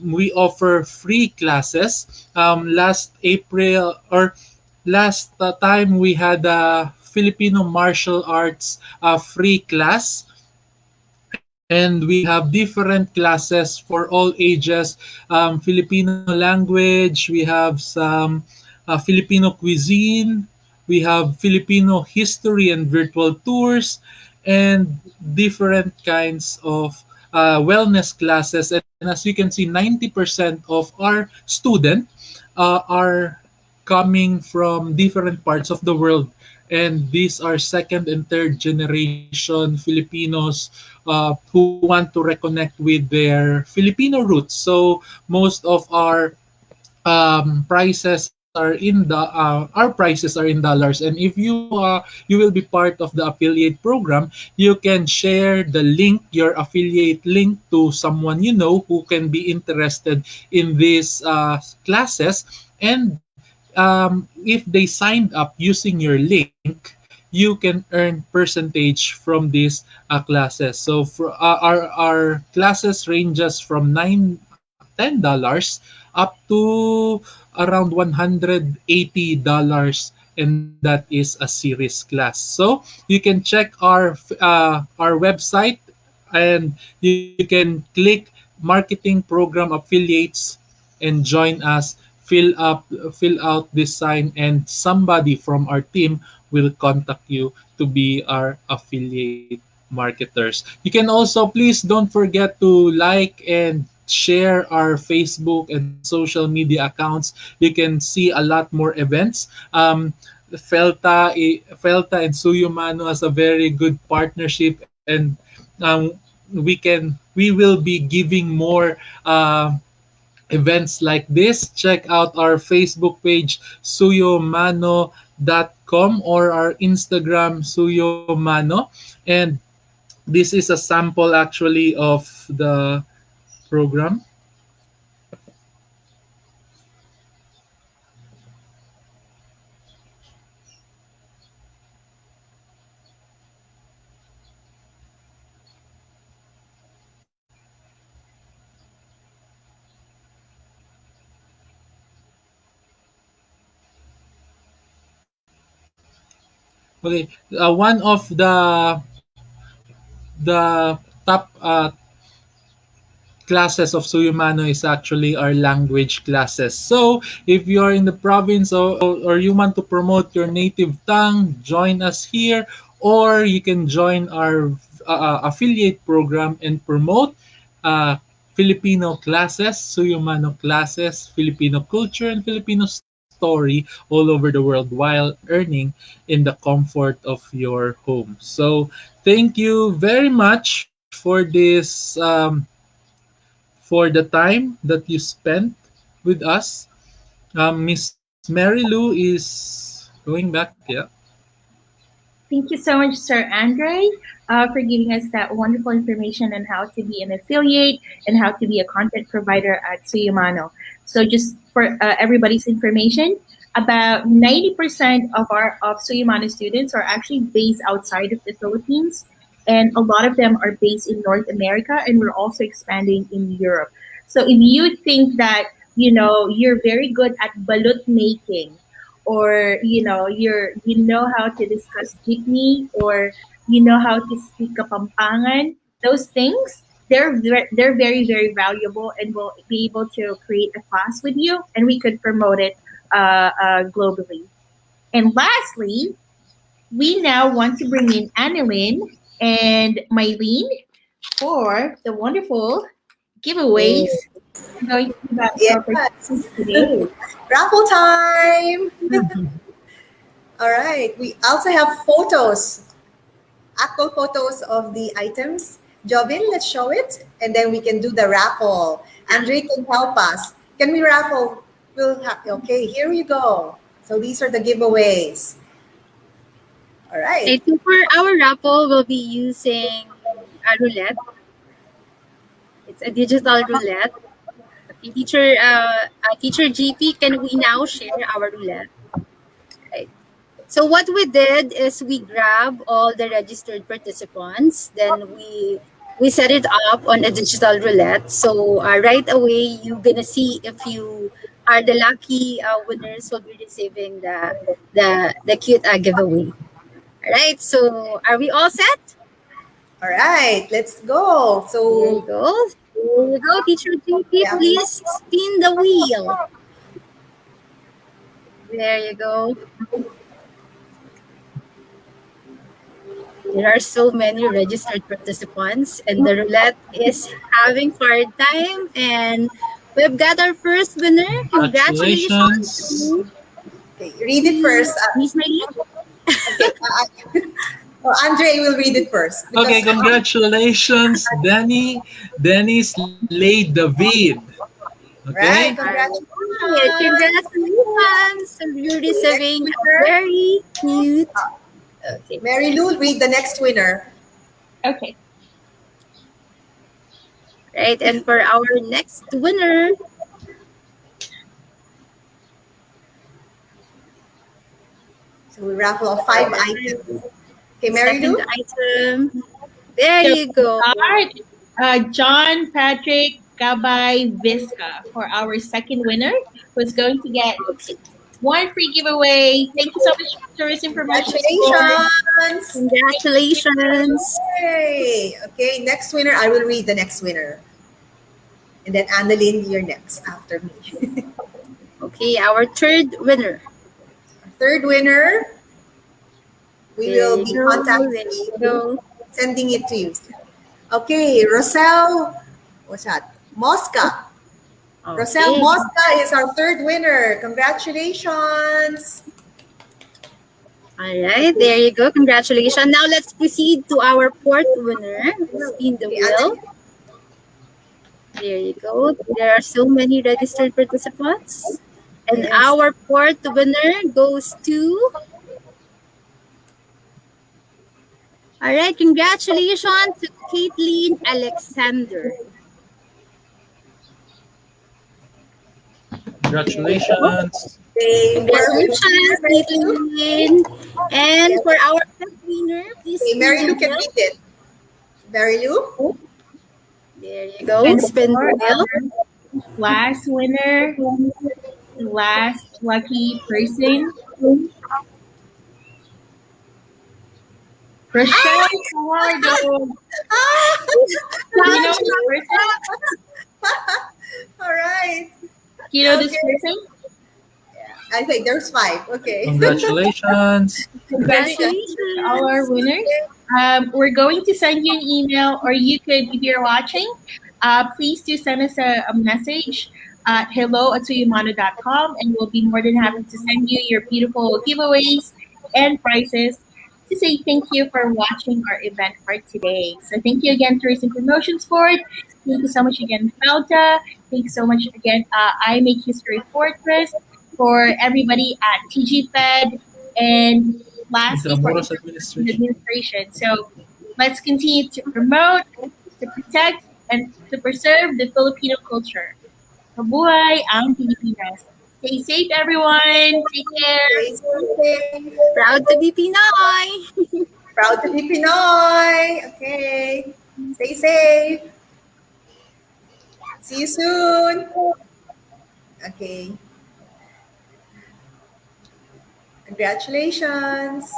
Speaker 5: we offer free classes. Last April or last time we had a Filipino martial arts free class, and we have different classes for all ages. Filipino language, we have some Filipino cuisine, we have Filipino history and virtual tours, and different kinds of wellness classes. And as you can see, 90% of our students are coming from different parts of the world. And these are second and third generation Filipinos who want to reconnect with their Filipino roots. So most of our prices are in the our prices are in dollars, and if you will be part of the affiliate program, you can share the link, your affiliate link, to someone you know who can be interested in these classes. And if they signed up using your link, you can earn percentage from these classes. So for our classes ranges from $10 up to around $180, and that is a series class. So you can check our website, and you can click marketing program affiliates and join us. Fill out this sign, and somebody from our team will contact you to be our affiliate marketers. You can also, please don't forget to like and share our Facebook and social media accounts. You can see a lot more events. Felta and Suyumano has a very good partnership, and um, we will be giving more events like this. Check out our Facebook page, suyomano.com, or our Instagram, suyomano. And this is a sample actually of the program. Okay, one of the top classes of Suyumano is actually our language classes. So if you're in the province, or you want to promote your native tongue, join us here, or you can join our affiliate program and promote uh, Filipino classes, Suyumano classes, Filipino culture, and Filipino story all over the world while earning in the comfort of your home. So thank you very much for the time that you spent with us. Miss Mary Lou is going back. Yeah.
Speaker 1: Thank you so much, Sir Andre, for giving us that wonderful information on how to be an affiliate and how to be a content provider at SUYOMANO. So, just for everybody's information, about 90% of SUYOMANO students are actually based outside of the Philippines, and a lot of them are based in North America, and we're also expanding in Europe. So, if you think that you're very good at balut making, or you know how to discuss jeepney, or you know how to speak Kapampangan, those things, they're very very valuable, and will be able to create a class with you, and we could promote it globally. And lastly, we now want to bring in Annalyn and Mylene for the wonderful giveaways we're going to give out to our participants
Speaker 3: Yes.
Speaker 1: today.
Speaker 3: Raffle time. All right. We also have photos, actual photos of the items. Jovin, let's show it, and then we can do the raffle. Andre can help us. Can we raffle? Okay, here you go. So these are the giveaways. All right.
Speaker 6: Okay, so for our raffle, we'll be using a roulette. It's a digital roulette. Okay, teacher GP, can we now share our roulette? Right. So what we did is we grab all the registered participants, then we set it up on a digital roulette. So right away, you're gonna see if you are the lucky winners will be receiving the cute giveaway. All right. So are we all set?
Speaker 3: All right. Let's go.
Speaker 6: Here
Speaker 3: So
Speaker 6: you go. Here you go, Teacher GP. Please spin the wheel. There you go. There are so many registered participants, and the roulette is having hard time. And we've got our first winner. Congratulations,
Speaker 3: okay, read it first.
Speaker 6: Miss Marie.
Speaker 3: Okay. Andre will read it first.
Speaker 5: Okay, congratulations, Danny. Dennis laid the vid. Okay.
Speaker 3: Right. Congratulations.
Speaker 6: Congratulations. So you're receiving a very cute. Okay.
Speaker 3: Mary Lou, read the next winner.
Speaker 1: Okay.
Speaker 6: Right, and for our next winner,
Speaker 3: So we raffle off 5 items. Okay, Mary Lou.
Speaker 6: second item. There you go.
Speaker 1: John Patrick Gabay Visca for our second winner, who's going to get one free giveaway. Thank you so much, Tourism Promotion.
Speaker 3: Congratulations.
Speaker 6: Congratulations.
Speaker 3: Yay. Okay, next winner. I will read the next winner. And then Annalyn, you're next after me.
Speaker 6: Okay, our third winner.
Speaker 3: Third winner. We will be
Speaker 6: There you
Speaker 3: contacting
Speaker 6: go.
Speaker 3: you, sending it to you. Okay, Rosel, what's that? Mosca. Rosel
Speaker 6: Okay.
Speaker 3: Mosca is our third winner. Congratulations.
Speaker 6: All right, there you go. Congratulations. Now let's proceed to our fourth winner. Spin the wheel. There you go. There are so many registered participants. And
Speaker 3: Yes.
Speaker 6: our fourth winner goes to... All right, congratulations to Caitlin Alexander.
Speaker 5: Congratulations.
Speaker 3: They were
Speaker 6: Congratulations, Caitlin. And for our fifth winner, please
Speaker 3: Okay,
Speaker 6: spin
Speaker 3: Mary
Speaker 6: the
Speaker 3: Lou can
Speaker 6: wheel.
Speaker 3: read it. Mary Lou?
Speaker 6: There you go.
Speaker 1: And
Speaker 6: Spin
Speaker 1: for
Speaker 6: the wheel.
Speaker 1: our last winner, the last lucky person, Rochelle Fajardo.
Speaker 3: Ah!
Speaker 1: You know this person?
Speaker 3: All right.
Speaker 1: You know this
Speaker 3: Okay.
Speaker 1: person?
Speaker 3: I think there's 5. Okay.
Speaker 5: Congratulations.
Speaker 1: Congratulations to our winner. We're going to send you an email, or you could, if you're watching, please do send us a message at hello@suyomano.com, and we'll be more than happy to send you your beautiful giveaways and prizes to say thank you for watching our event for today. So thank you again, Tourism Promotions Board. Thank you so much again, Felta. Thank you so much again, I Make History Fortress, for everybody at TG Fed, and lastly, for
Speaker 5: Intramuros
Speaker 1: the
Speaker 5: administration.
Speaker 1: administration. So let's continue to promote, to protect, and to preserve the Filipino culture. Mabuhay ang Pilipinas. Stay safe, everyone. Take care.
Speaker 3: Stay safe.
Speaker 6: Proud to be Pinoy!
Speaker 3: Proud to be Pinoy. Okay. Stay safe. See you soon. Okay. Congratulations.